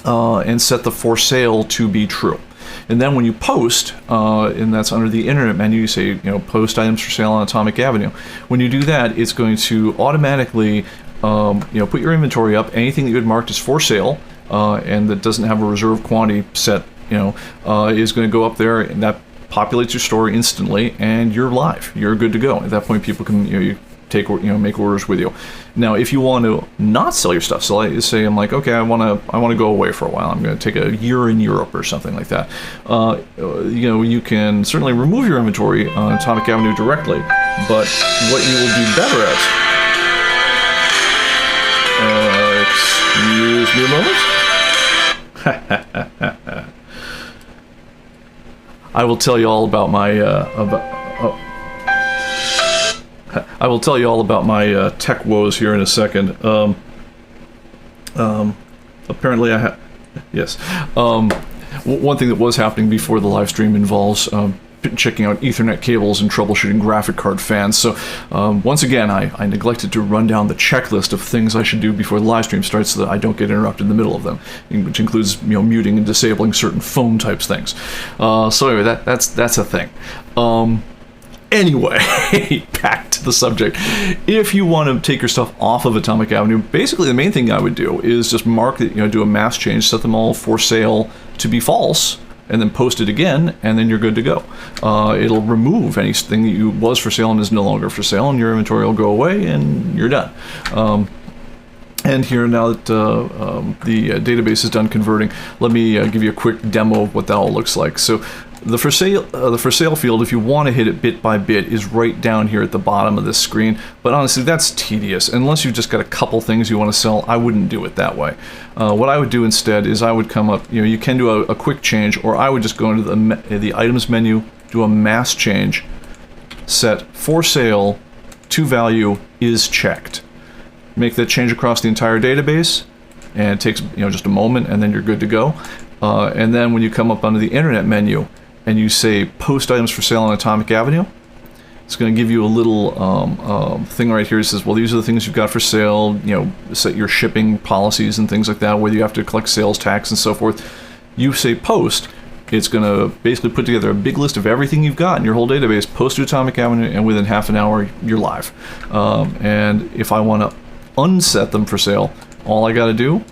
and set the for sale to be true. And then when you post, and that's under the internet menu, you say, post items for sale on Atomic Avenue. When you do that, it's going to automatically, put your inventory up. Anything that you had marked as for sale, and that doesn't have a reserve quantity set, is going to go up there, and that populates your store instantly, and you're live. You're good to go. At that point, people can you take make orders with you. Now, if you want to not sell your stuff, so I say I'm like, okay, I want to go away for a while. I'm going to take a year in Europe or something like that. You can certainly remove your inventory on Atomic Avenue directly, but what you will do better at. Excuse me a moment. I will tell you all about my tech woes here in a second. Apparently, yes. One thing that was happening before the live stream involves checking out Ethernet cables and troubleshooting graphic card fans. So once again, I neglected to run down the checklist of things I should do before the live stream starts so that I don't get interrupted in the middle of them, which includes muting and disabling certain phone types things. So anyway, that's a thing. Anyway, back to the subject. If you want to take your stuff off of Atomic Avenue, basically the main thing I would do is just mark it, do a mass change, set them all for sale to be false, and then post it again, and then you're good to go. It'll remove anything that was for sale and is no longer for sale, and your inventory will go away, and you're done. And here, now that the database is done converting, let me give you a quick demo of what that all looks like. So the for sale field, if you want to hit it bit by bit, is right down here at the bottom of this screen. But honestly, that's tedious. Unless you've just got a couple things you want to sell, I wouldn't do it that way. What I would do instead is I would come up, you can do a quick change, or I would just go into the items menu, do a mass change, set for sale to value is checked. make that change across the entire database, and it takes just a moment, and then you're good to go. And then when you come up under the internet menu and you say post items for sale on Atomic Avenue, it's going to give you a little thing right here. It says, well, these are the things you've got for sale, set your shipping policies and things like that, whether you have to collect sales tax and so forth. You say post, it's going to basically put together a big list of everything you've got in your whole database, post to Atomic Avenue, and within half an hour, you're live. And if I want to unset them for sale, all I got to do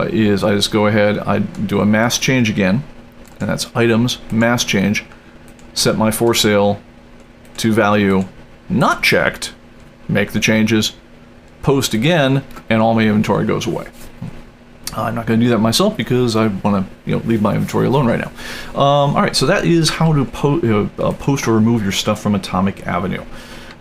is I just go ahead, I do a mass change again, and that's items, mass change, set my for sale to value not checked, make the changes, post again, and all my inventory goes away. I'm not going to do that myself because I want to leave my inventory alone right now. All right, so that is how to post or remove your stuff from Atomic Avenue.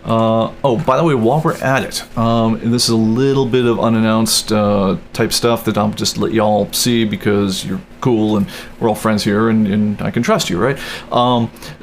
Oh, by the way, while we're at it, and this is a little bit of unannounced type stuff that I'll just let y'all see because you're cool and we're all friends here and I can trust you, right?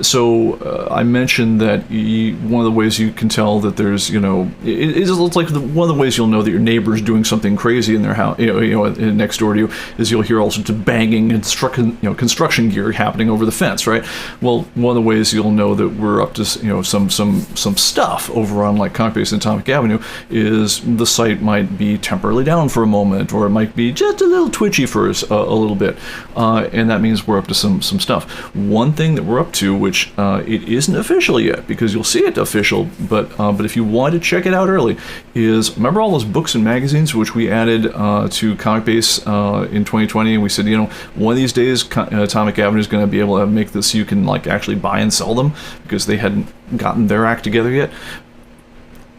So I mentioned that one of the ways you can tell that there's, it's like one of the ways you'll know that your neighbor's doing something crazy in their house, next door to you, is you'll hear all sorts of banging and construction gear happening over the fence, right? Well, one of the ways you'll know that we're up to, some stuff over on like ComicBase and Atomic Avenue is the site might be temporarily down for a moment, or it might be just a little twitchy for a little bit. And that means we're up to some stuff. One thing that we're up to, which it isn't official yet, because you'll see it official, but if you want to check it out early, is remember all those books and magazines which we added to ComicBase in 2020, and we said, one of these days Atomic Avenue is going to be able to make this so you can like actually buy and sell them because they hadn't gotten their act together yet.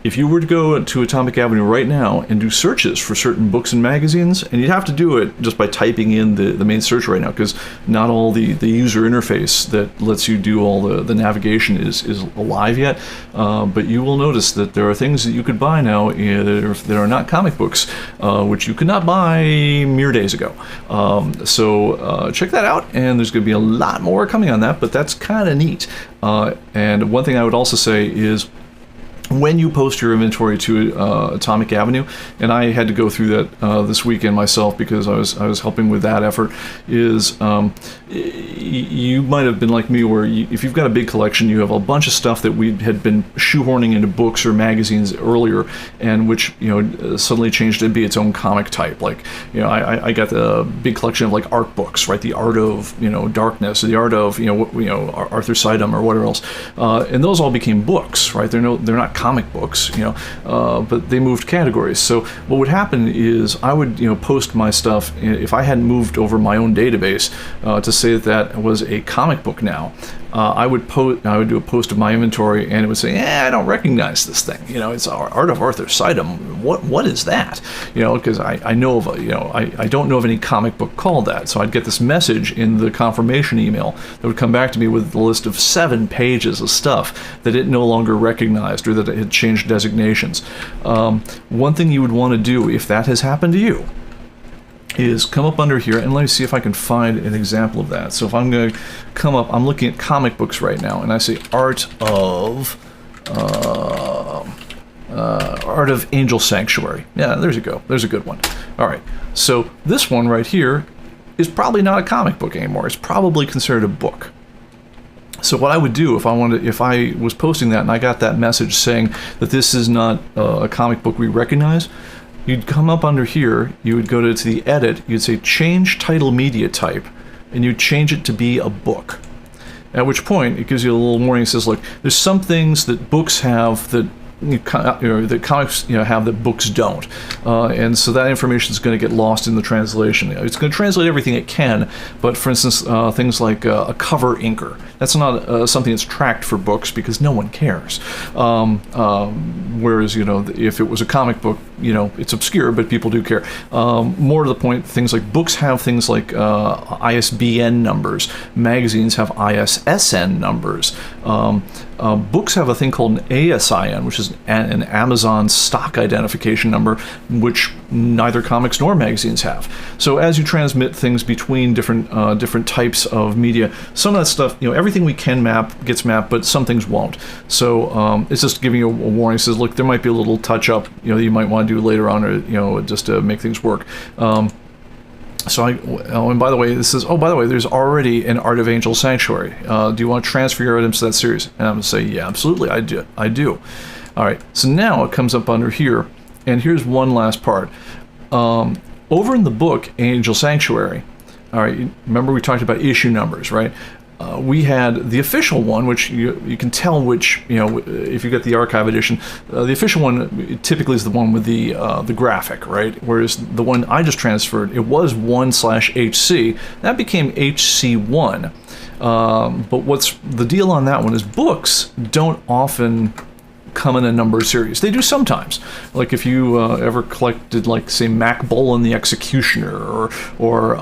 If you were to go to Atomic Avenue right now and do searches for certain books and magazines, and you'd have to do it just by typing in the main search right now, because not all the user interface that lets you do all the navigation is alive yet, but you will notice that there are things that you could buy now that are not comic books, which you could not buy mere days ago. So check that out, and there's going to be a lot more coming on that, but that's kind of neat. And one thing I would also say is, when you post your inventory to Atomic Avenue, and I had to go through that this weekend myself because I was helping with that effort, is you might have been like me where if you've got a big collection, you have a bunch of stuff that we had been shoehorning into books or magazines earlier, and which suddenly changed to be its own comic type. Like I got the big collection of like art books, right? The Art of Darkness, or the Art of Arthur Sidum, or whatever else, and those all became books, right? They're not comic books, but they moved categories. So what would happen is I would, post my stuff, if I hadn't moved over my own database to say that was a comic book now. I would do a post of my inventory, and it would say, I don't recognize this thing. It's Art of Arthur Sidum. What is that? Because I know of I don't know of any comic book called that. So I'd get this message in the confirmation email that would come back to me with a list of 7 pages of stuff that it no longer recognized, or that it had changed designations. One thing you would want to do if that has happened to you is come up under here, and let me see if I can find an example of that. So if I'm going to come up, I'm looking at comic books right now, and I say Art of Angel Sanctuary. Yeah, there's you go. There's a good one. All right. So this one right here is probably not a comic book anymore. It's probably considered a book. So what I would do if I was posting that and I got that message saying that this is not a comic book we recognize, you'd come up under here, you would go to the edit, you'd say change title media type, and you'd change it to be a book. At which point it gives you a little warning. It says, look, there's some things that books have that that comics have that books don't, and so that information is going to get lost in the translation. It's going to translate everything it can, but for instance, things like a cover inker, that's not something that's tracked for books because no one cares. Whereas if it was a comic book, it's obscure, but people do care. More to the point, things like books have things like ISBN numbers. Magazines have ISSN numbers. Books have a thing called an ASIN, which is an Amazon stock identification number, which neither comics nor magazines have. So as you transmit things between different types of media, some of that stuff, everything we can map gets mapped, but some things won't. So it's just giving you a warning. It says, look, there might be a little touch up, that you might want to do later on, or just to make things work. And by the way, this is, there's already an Art of Angel Sanctuary. Do you want to transfer your items to that series? And I'm going to say, yeah, absolutely, I do. All right, so now it comes up under here, and here's one last part. Over in the book, Angel Sanctuary, all right, remember we talked about issue numbers, right? We had the official one, which you can tell which, if you get the archive edition, the official one typically is the one with the graphic, right? Whereas the one I just transferred, it was 1/HC. That became HC1. But what's the deal on that one is books don't often come in a number series. They do sometimes. Like if you ever collected, like, say, Mac Bolan the Executioner or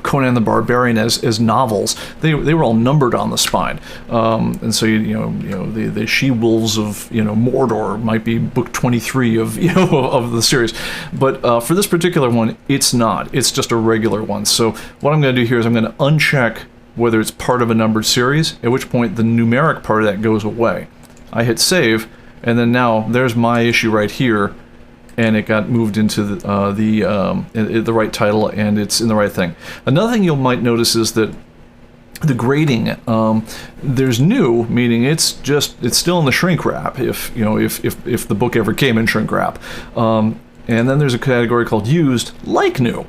Conan the Barbarian as novels, they were all numbered on the spine. And so the She-Wolves of Mordor might be book 23 of of the series. But for this particular one, it's not. It's just a regular one. So what I'm going to do here is I'm going to uncheck whether it's part of a numbered series, at which point the numeric part of that goes away. I hit save, and then now there's my issue right here, and it got moved into the right title, and it's in the right thing. Another thing you might notice is that the grading, there's new, meaning it's still in the shrink wrap, if the book ever came in shrink wrap. And then there's a category called used, like new.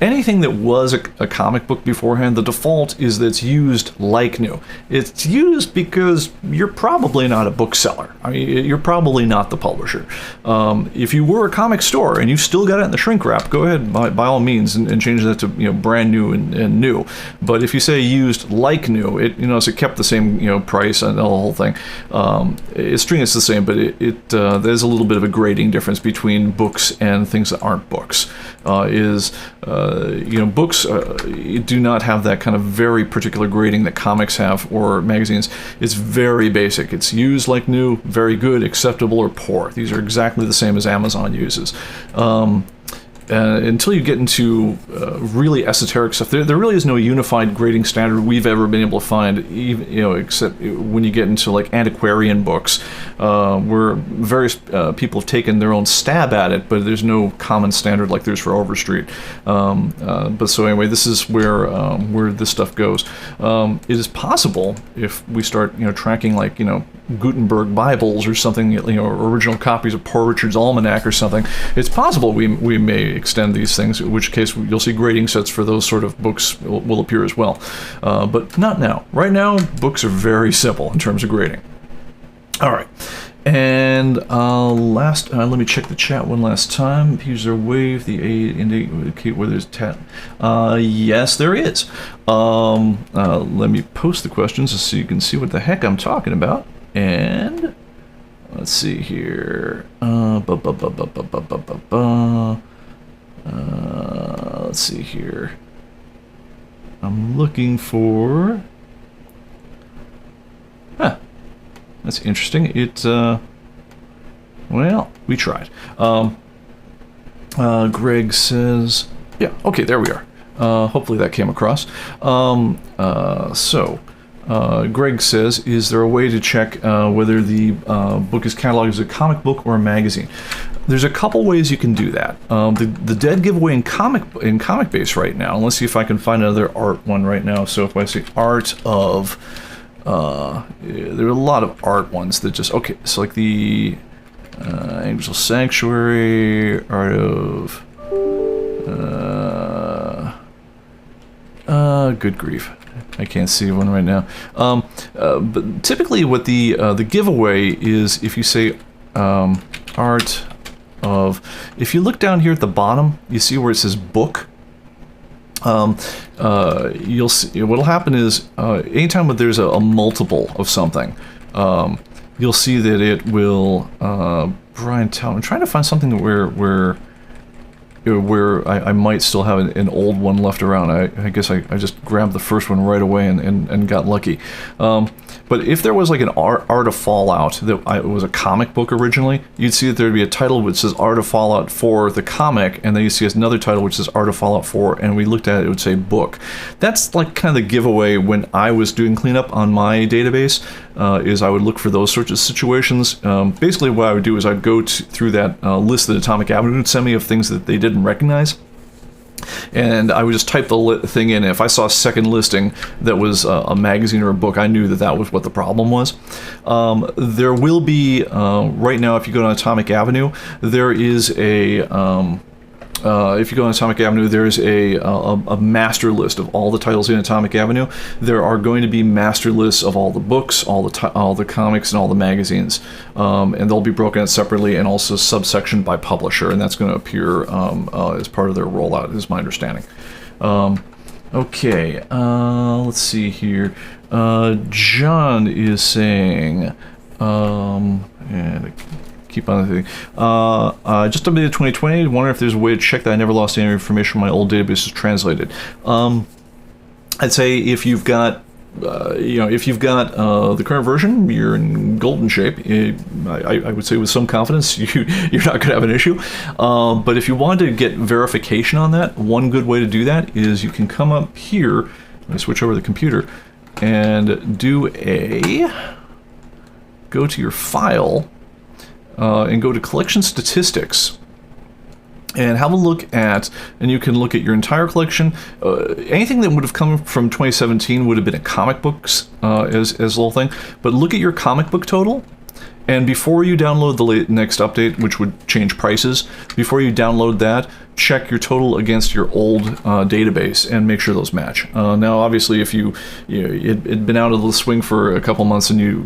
Anything that was a comic book beforehand, the default is that it's used like new. It's used because you're probably not a bookseller. I mean, you're probably not the publisher. If you were a comic store and you still got it in the shrink wrap, go ahead by all means and change that to brand new and new. But if you say used like new, so it kept the same price and the whole thing. String is the same, but there's a little bit of a grading difference between books and things that aren't books. Books do not have that kind of very particular grading that comics have or magazines. It's very basic. It's used like new, very good, acceptable, or poor. These are exactly the same as Amazon uses. Until you get into really esoteric stuff, there really is no unified grading standard we've ever been able to find, even, except when you get into like antiquarian books, where various people have taken their own stab at it, but there's no common standard like there's for Overstreet. But so anyway, this is where this stuff goes. It is possible if we start tracking like Gutenberg Bibles or something, original copies of Poor Richard's Almanac or something. It's possible we may extend these things, in which case you'll see grading sets for those sort of books will appear as well. But not now. Right now, books are very simple in terms of grading. All right. And let me check the chat one last time. User wave, the A indicate where there's yes, there is. Let me post the questions so you can see what the heck I'm talking about. And let's see here. Let's see here. I'm looking for... That's interesting. Well, we tried. Greg says... Yeah, okay, there we are. Hopefully that came across. Greg says, is there a way to check whether the book is cataloged as a comic book or a magazine? There's a couple ways you can do that. The dead giveaway in ComicBase right now, let's see if I can find another art one right now. So if I say art of, there are a lot of art ones that just, okay, so like the Angel Sanctuary, art of, good grief. I can't see one right now. But typically what the giveaway is, if you say art of, if you look down here at the bottom, you see where it says book. You'll see what'll happen is anytime that there's a multiple of something, you'll see that it will. Brian, I'm trying to find something where where I might still have an old one left around. I guess I just grabbed the first one right away and got lucky. But if there was like an Art of Fallout that it was a comic book originally, you'd see that there'd be a title which says Art of Fallout 4, the comic, and then you see another title which says Art of Fallout 4, and we looked at it, it would say book. That's like kind of the giveaway when I was doing cleanup on my database, is I would look for those sorts of situations. Basically what I would do is I'd go through that list that Atomic Avenue would send me of things that they didn't recognize, and I would just type the thing in. If I saw a second listing that was a magazine or a book, I knew that that was what the problem was. There will be, right now, if you go to Atomic Avenue, there is a... if you go on Atomic Avenue, there's a master list of all the titles in Atomic Avenue. There are going to be master lists of all the books, all the comics, and all the magazines, and they'll be broken out separately and also subsectioned by publisher, and that's going to appear as part of their rollout, is my understanding. Okay, let's see here. John is saying, and keep on the thing. Just updated 2020. Wonder if there's a way to check that I never lost any information from my old database is translated. I'd say if you've got, if you've got the current version, you're in golden shape. I would say with some confidence you're not going to have an issue. But if you want to get verification on that, one good way to do that is you can come up here. Let me switch over the computer and go to your file. And go to collection statistics and have a look at, and you can look at your entire collection. Anything that would have come from 2017 would have been a comic books as the whole thing, but look at your comic book total, and before you download the next update, which would change prices, before you download that, check your total against your old database and make sure those match. Now, obviously, if it'd been out of the swing for a couple months and you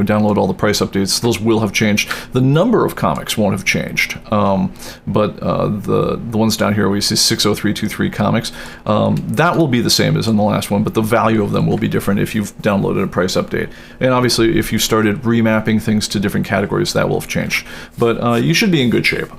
download all the price updates, those will have changed. The number of comics won't have changed, but the ones down here we see 60323 comics, that will be the same as in the last one, but the value of them will be different if you've downloaded a price update. And obviously, if you started remapping things to different categories, that will have changed. But you should be in good shape.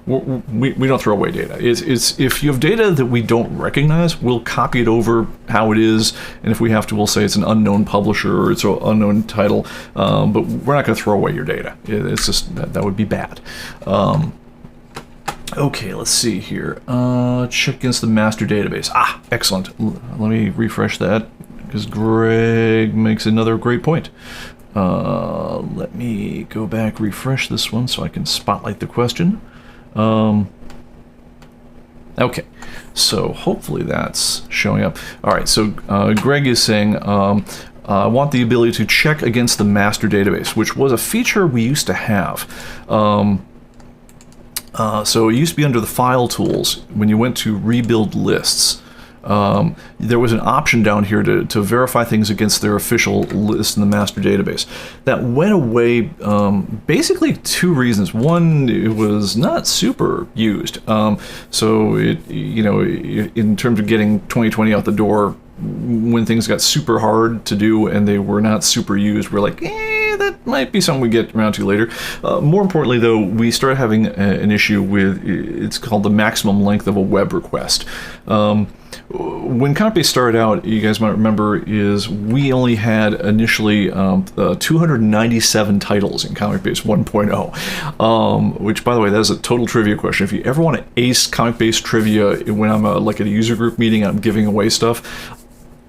We don't throw away data. It's if you have data that we don't recognize, we'll copy it over how it is, and if we have to, we'll say it's an unknown publisher or it's an unknown title, but we're not going to throw away your data. It's just that would be bad. Okay, let's see here. Check against the master database. Excellent. Let me refresh that because Greg makes another great point. Let me go back, refresh this one so I can spotlight the question. Okay, so hopefully that's showing up. All right, so Greg is saying, I want the ability to check against the master database, which was a feature we used to have. So it used to be under the file tools when you went to rebuild lists. There was an option down here to verify things against their official list in the master database. That went away, basically two reasons. One, it was not super used. So it, in terms of getting 2020 out the door, when things got super hard to do and they were not super used, we're like, that might be something we get around to later. More importantly, though, we started having an issue with, it's called the maximum length of a web request. When ComicBase started out, you guys might remember, is we only had initially 297 titles in ComicBase 1.0, which, by the way, that is a total trivia question. If you ever want to ace ComicBase trivia when I'm like at a user group meeting, I'm giving away stuff,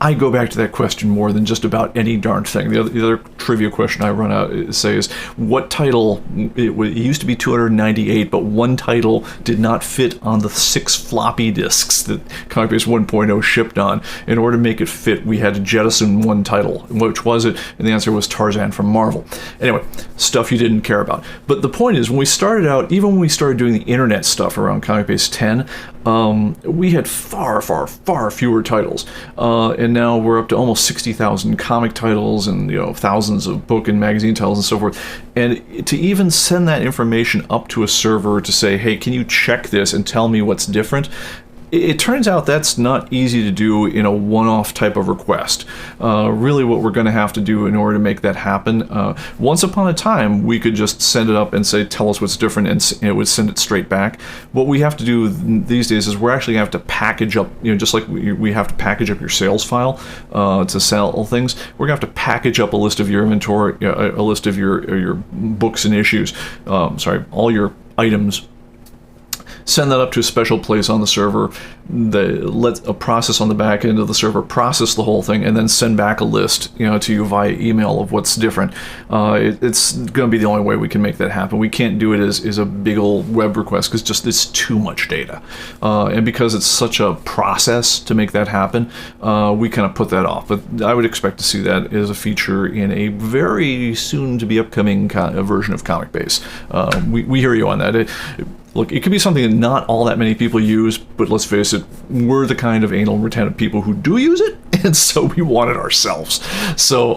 I go back to that question more than just about any darn thing. The other trivia question I run out say is, what title, it used to be 298, but one title did not fit on the 6 floppy disks that ComicBase 1.0 shipped on. In order to make it fit, we had to jettison one title. Which was it? And the answer was Tarzan from Marvel. Anyway, stuff you didn't care about. But the point is, when we started out, even when we started doing the internet stuff around ComicBase 10, we had far fewer titles. And now we're up to almost 60,000 comic titles and thousands of book and magazine titles and so forth. And to even send that information up to a server to say, hey, can you check this and tell me what's different? it turns out that's not easy to do in a one-off type of request. Really what we're going to have to do in order to make that happen, once upon a time we could just send it up and say tell us what's different, and it would send it straight back. What we have to do these days is we're actually going to have to package up, just like we have to package up your sales file to sell things. We're going to have to package up a list of your inventory, a list of your books and issues, all your items, send that up to a special place on the server, let a process on the back end of the server process the whole thing, and then send back a list, to you via email of what's different. It's going to be the only way we can make that happen. We can't do it as a big old web request because it's too much data, and because it's such a process to make that happen, we kind of put that off. But I would expect to see that as a feature in a very soon to be upcoming version of ComicBase. We hear you on that. Look, it could be something that not all that many people use, but let's face it, we're the kind of anal and retentive people who do use it, and so we want it ourselves. So,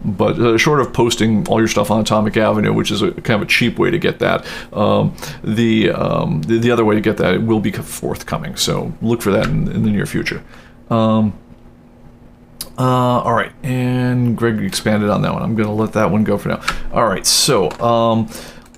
but short of posting all your stuff on Atomic Avenue, which is a kind of a cheap way to get that, the other way to get that, it will be forthcoming. So look for that in the near future. All right, and Greg expanded on that one. I'm going to let that one go for now. All right, so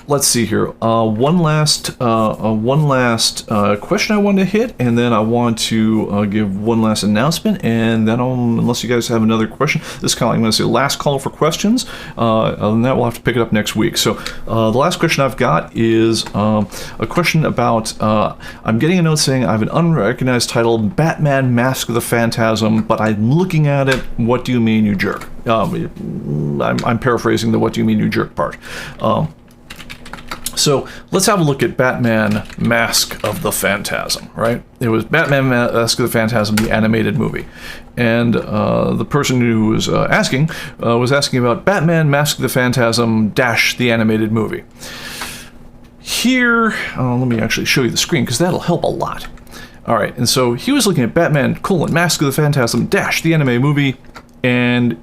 let's see here. One last question I want to hit, and then I want to give one last announcement, and then unless you guys have another question, this is kind of like, I'm going to say last call for questions. Other than that, we'll have to pick it up next week. So the last question I've got is a question about, I'm getting a note saying I have an unrecognized title, Batman Mask of the Phantasm, but I'm looking at it, what do you mean, you jerk? I'm paraphrasing the what do you mean, you jerk part. So let's have a look at Batman Mask of the Phantasm, right? It was Batman Mask of the Phantasm, the animated movie. And the person who was asking about Batman Mask of the Phantasm dash the animated movie. Here, let me actually show you the screen because that'll help a lot. All right, and so he was looking at Batman, Mask of the Phantasm dash the anime movie, and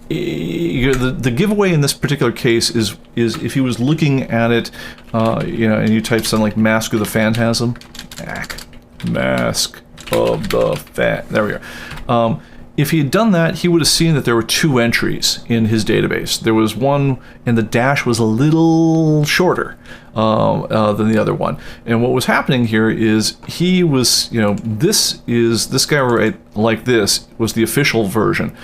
the giveaway in this particular case is if he was looking at it, and you type something like Mask of the Phantasm, Mask of the there we are. If he had done that, he would have seen that there were two entries in his database. There was one, and the dash was a little shorter than the other one. And what was happening here is he was, this guy right like this was the official version.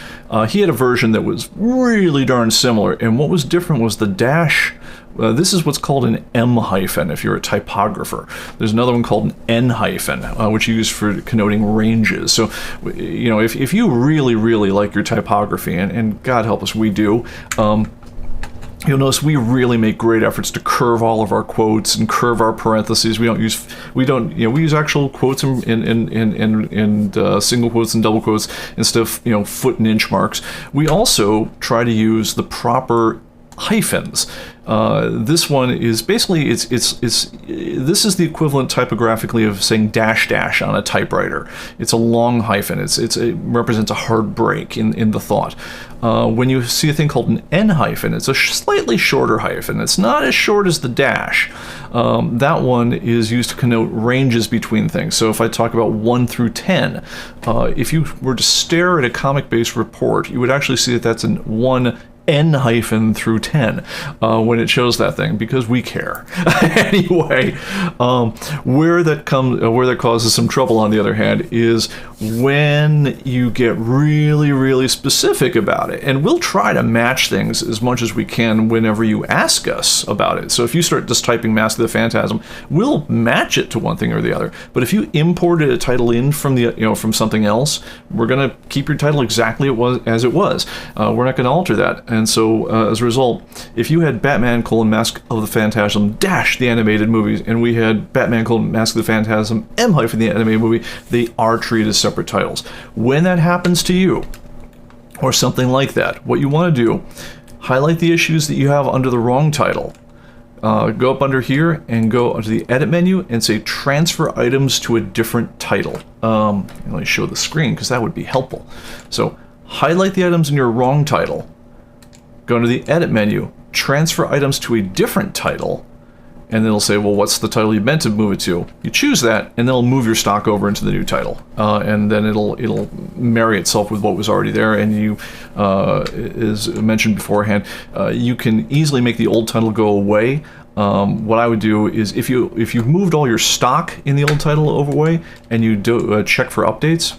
He had a version that was really darn similar, and what was different was the dash. This is what's called an M hyphen if you're a typographer. There's another one called an N hyphen, which you use for connoting ranges. So, if you really, really like your typography, and God help us, we do, you'll notice we really make great efforts to curve all of our quotes and curve our parentheses. We use actual quotes and single quotes and double quotes instead of foot and inch marks. We also try to use the proper hyphens. This one is basically this is the equivalent typographically of saying dash dash on a typewriter. It's a long hyphen. It represents a hard break in the thought. When you see a thing called an N hyphen, it's a slightly shorter hyphen. It's not as short as the dash. That one is used to connote ranges between things. So if I talk about 1 through 10, if you were to stare at a ComicBase report, you would actually see that that's an 1 N hyphen through 10 when it shows that thing, because we care. Anyway, where that causes some trouble, on the other hand, is when you get really, really specific about it. And we'll try to match things as much as we can whenever you ask us about it. So if you start just typing Mask of the Phantasm, we'll match it to one thing or the other. But if you imported a title in from from something else, we're going to keep your title exactly as it was. We're not going to alter that. And so, as a result, if you had Batman, Mask of the Phantasm dash the animated movies, and we had Batman, Mask of the Phantasm M hyphen the animated movie, they are treated as separate titles. When that happens to you, or something like that, what you want to do, highlight the issues that you have under the wrong title. Go up under here and go under the edit menu and say transfer items to a different title. Let me show the screen because that would be helpful. So highlight the items in your wrong title. Go into the edit menu, transfer items to a different title, and then it'll say, well, what's the title you meant to move it to? You choose that, and then it'll move your stock over into the new title, and then it'll marry itself with what was already there. And you, as mentioned beforehand, you can easily make the old title go away. What I would do is if you've moved all your stock in the old title away, and you do check for updates.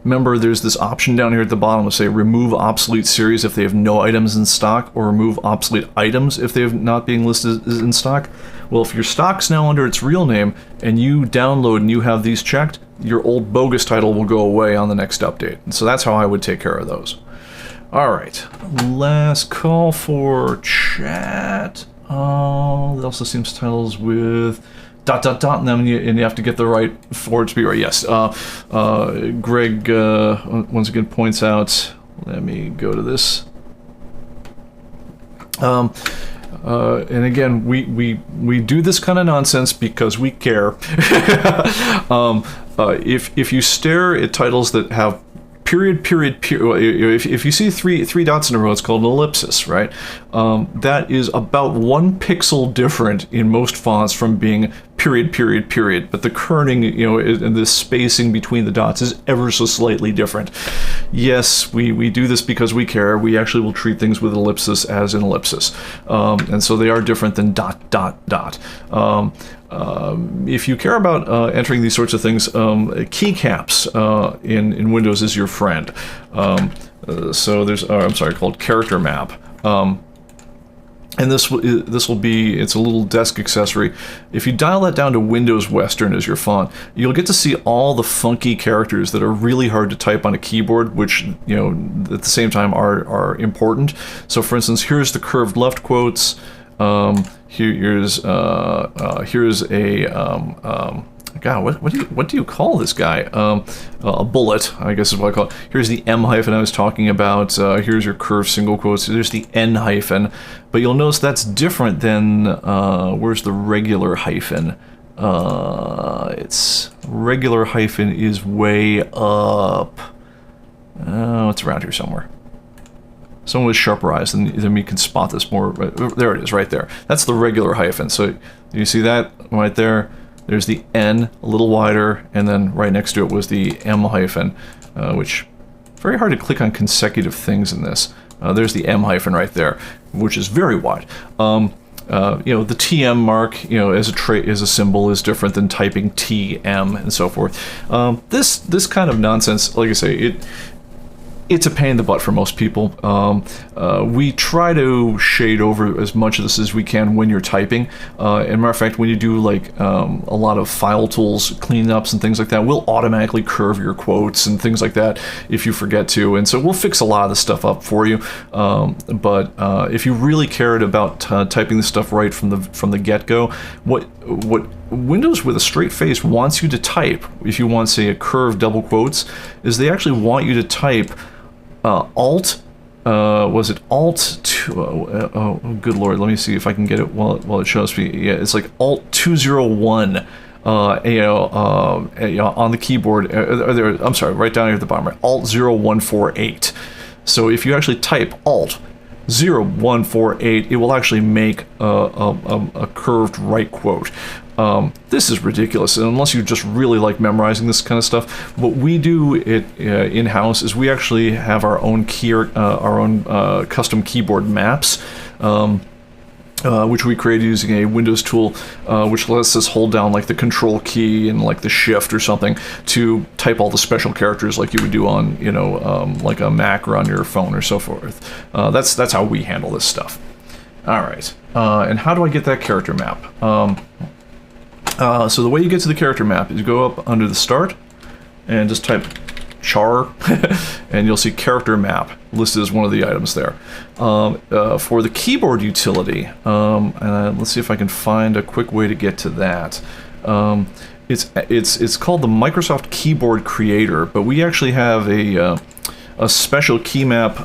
Remember, there's this option down here at the bottom to say remove obsolete series if they have no items in stock, or remove obsolete items if they have not being listed in stock. Well, if your stock's now under its real name and you download and you have these checked, your old bogus title will go away on the next update. And so that's how I would take care of those. All right, last call for chat. It also seems titles with ... and then you have to get the right for it to be right. Yes. Greg once again points out. Let me go to this. And again, we do this kind of nonsense because we care. If you stare at titles that have period, if you see three dots in a row, it's called an ellipsis, right? That is about 1 pixel different in most fonts from being period, but the kerning, and the spacing between the dots is ever so slightly different. Yes, we do this because we care. We actually will treat things with ellipsis as an ellipsis. And so they are different than ... If you care about entering these sorts of things, keycaps in Windows is your friend. So there's, I'm sorry, called character map. And this will be, it's a little desk accessory. If you dial that down to Windows Western as your font, you'll get to see all the funky characters that are really hard to type on a keyboard, which, at the same time are important. So for instance, here's the curved left quotes. Here's a God, what do you call this guy? A bullet, I guess is what I call it. Here's the M hyphen I was talking about. Here's your curved single quotes. There's the N hyphen, but you'll notice that's different than where's the regular hyphen? It's regular hyphen is way up. Oh, it's around here somewhere. Someone with sharper eyes than me can spot this more. There it is, right there. That's the regular hyphen. So you see that right there? There's the N, a little wider, and then right next to it was the M hyphen, which very hard to click on consecutive things in this. There's the M hyphen right there, which is very wide. The TM mark, as a trait, as a symbol, is different than typing TM and so forth. This kind of nonsense, like I say, it's a pain in the butt for most people. We try to shade over as much of this as we can when you're typing. As a matter of fact, when you do like a lot of file tools, cleanups and things like that, we'll automatically curve your quotes and things like that if you forget to. And so we'll fix a lot of this stuff up for you. But if you really cared about typing this stuff right from the get-go, what Windows with a straight face wants you to type, if you want, say, a curved double quotes, is they actually want you to type Alt, was it Alt 2, oh good lord, let me see if I can get it while it shows me. Yeah, it's like Alt 201 on the keyboard, I'm sorry, right down here at the bottom, right? Alt 0148. So if you actually type Alt 0148, it will actually make a curved right quote. This is ridiculous, and unless you just really like memorizing this kind of stuff, what we do in-house is we actually have our own custom keyboard maps, which we created using a Windows tool, which lets us hold down like the Control key and like the Shift or something to type all the special characters like you would do on, like a Mac or on your phone or so forth. That's how we handle this stuff. All right, and how do I get that character map? So the way you get to the character map is you go up under the Start and just type char, and you'll see character map listed as one of the items there. For the keyboard utility, and let's see if I can find a quick way to get to that. It's called the Microsoft Keyboard Creator, but we actually have a special key map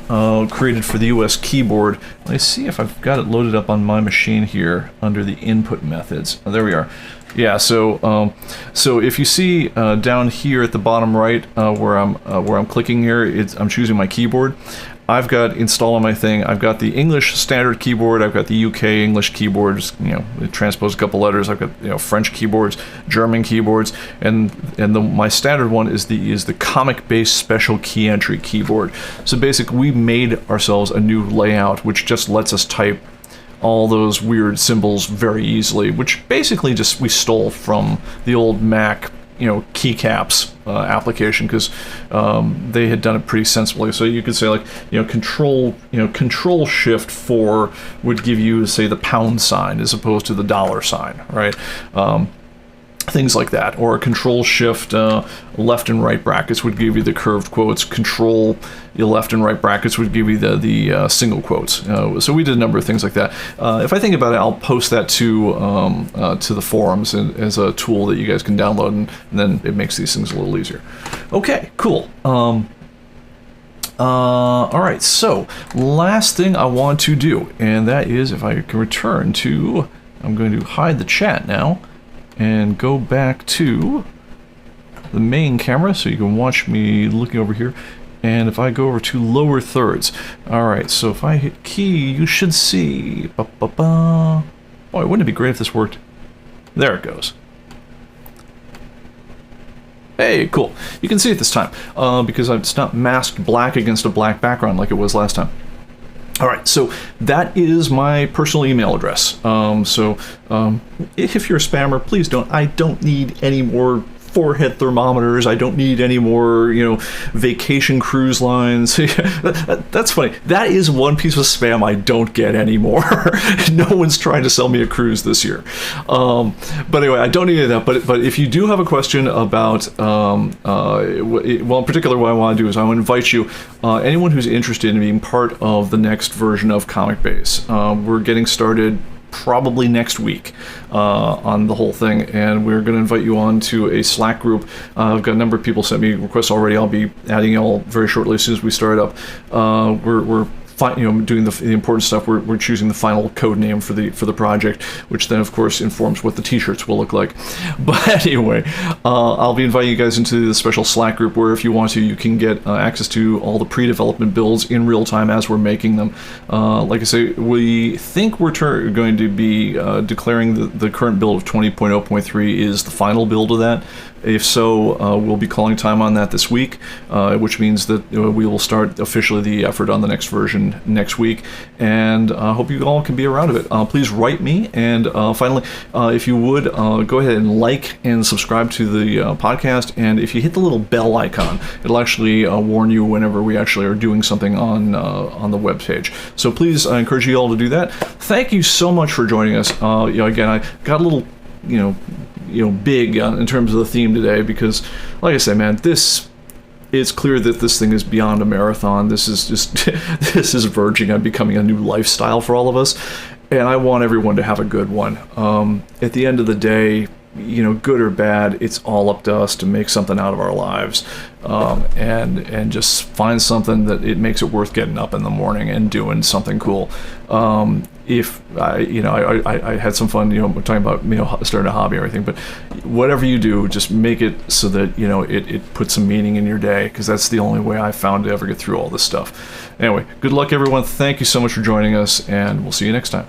created for the US keyboard. Let's see if I've got it loaded up on my machine here under the input methods. Oh, there we are. Yeah, so if you see down here at the bottom right where I'm clicking here, I'm choosing my keyboard. I've got installed on my thing, I've got the English standard keyboard, I've got the UK English keyboards, it transposed a couple letters, I've got French keyboards, German keyboards, and my standard one is the ComicBase special key entry keyboard. So basically we made ourselves a new layout which just lets us type all those weird symbols very easily, which basically just we stole from the old Mac keycaps application, because they had done it pretty sensibly. So you could say like control shift 4 would give you, say, the pound sign as opposed to the dollar sign, right? Things like that. Or control shift left and right brackets would give you the curved quotes. Control left and right brackets would give you the single quotes. So we did a number of things like that. If I think about it, I'll post that to the forums as a tool that you guys can download, and then it makes these things a little easier. Okay, cool. All right, so last thing I want to do, and that is, if I can return to, I'm going to hide the chat now and go back to the main camera so you can watch me looking over here. And if I go over to lower thirds, alright, so if I hit key, you should see, boy, wouldn't it be great if this worked? There it goes. Hey, cool. You can see it this time, because it's not masked black against a black background like it was last time. All right, so that is my personal email address. If you're a spammer, please don't. I don't need any more forehead thermometers. I don't need any more, vacation cruise lines. That's funny. That is one piece of spam I don't get anymore. No one's trying to sell me a cruise this year. But anyway, I don't need any of that. But if you do have a question about, well, in particular, what I want to do is I want to invite you, anyone who's interested in being part of the next version of ComicBase. We're getting started probably next week on the whole thing, and we're going to invite you on to a Slack group. I've got a number of people sent me requests already. I'll be adding you all very shortly as soon as we start up. We're doing the important stuff. We're choosing the final code name for the project, which then of course informs what the t-shirts will look like. But anyway, I'll be inviting you guys into the special Slack group where, if you want to, you can get access to all the pre-development builds in real time as we're making them. Like I say, we think we're going to be declaring the current build of 20.0.3 is the final build of that. If so, we'll be calling time on that this week, which means that we will start officially the effort on the next version next week, and I hope you all can be around of it. Please write me, and finally, if you would, go ahead and like and subscribe to the podcast, and if you hit the little bell icon, it'll actually warn you whenever we actually are doing something on the webpage. So please, I encourage you all to do that. Thank you so much for joining us. Again, I got a little, big in terms of the theme today, because, like I say, man, it's clear that this thing is beyond a marathon. This is just this is verging on becoming a new lifestyle for all of us, and I want everyone to have a good one. At the end of the day, good or bad, it's all up to us to make something out of our lives, and just find something that it makes it worth getting up in the morning and doing something cool. If I had some fun, talking about starting a hobby or everything, but whatever you do, just make it so that it puts some meaning in your day, because that's the only way I found to ever get through all this stuff. Anyway, good luck everyone. Thank you so much for joining us, and we'll see you next time.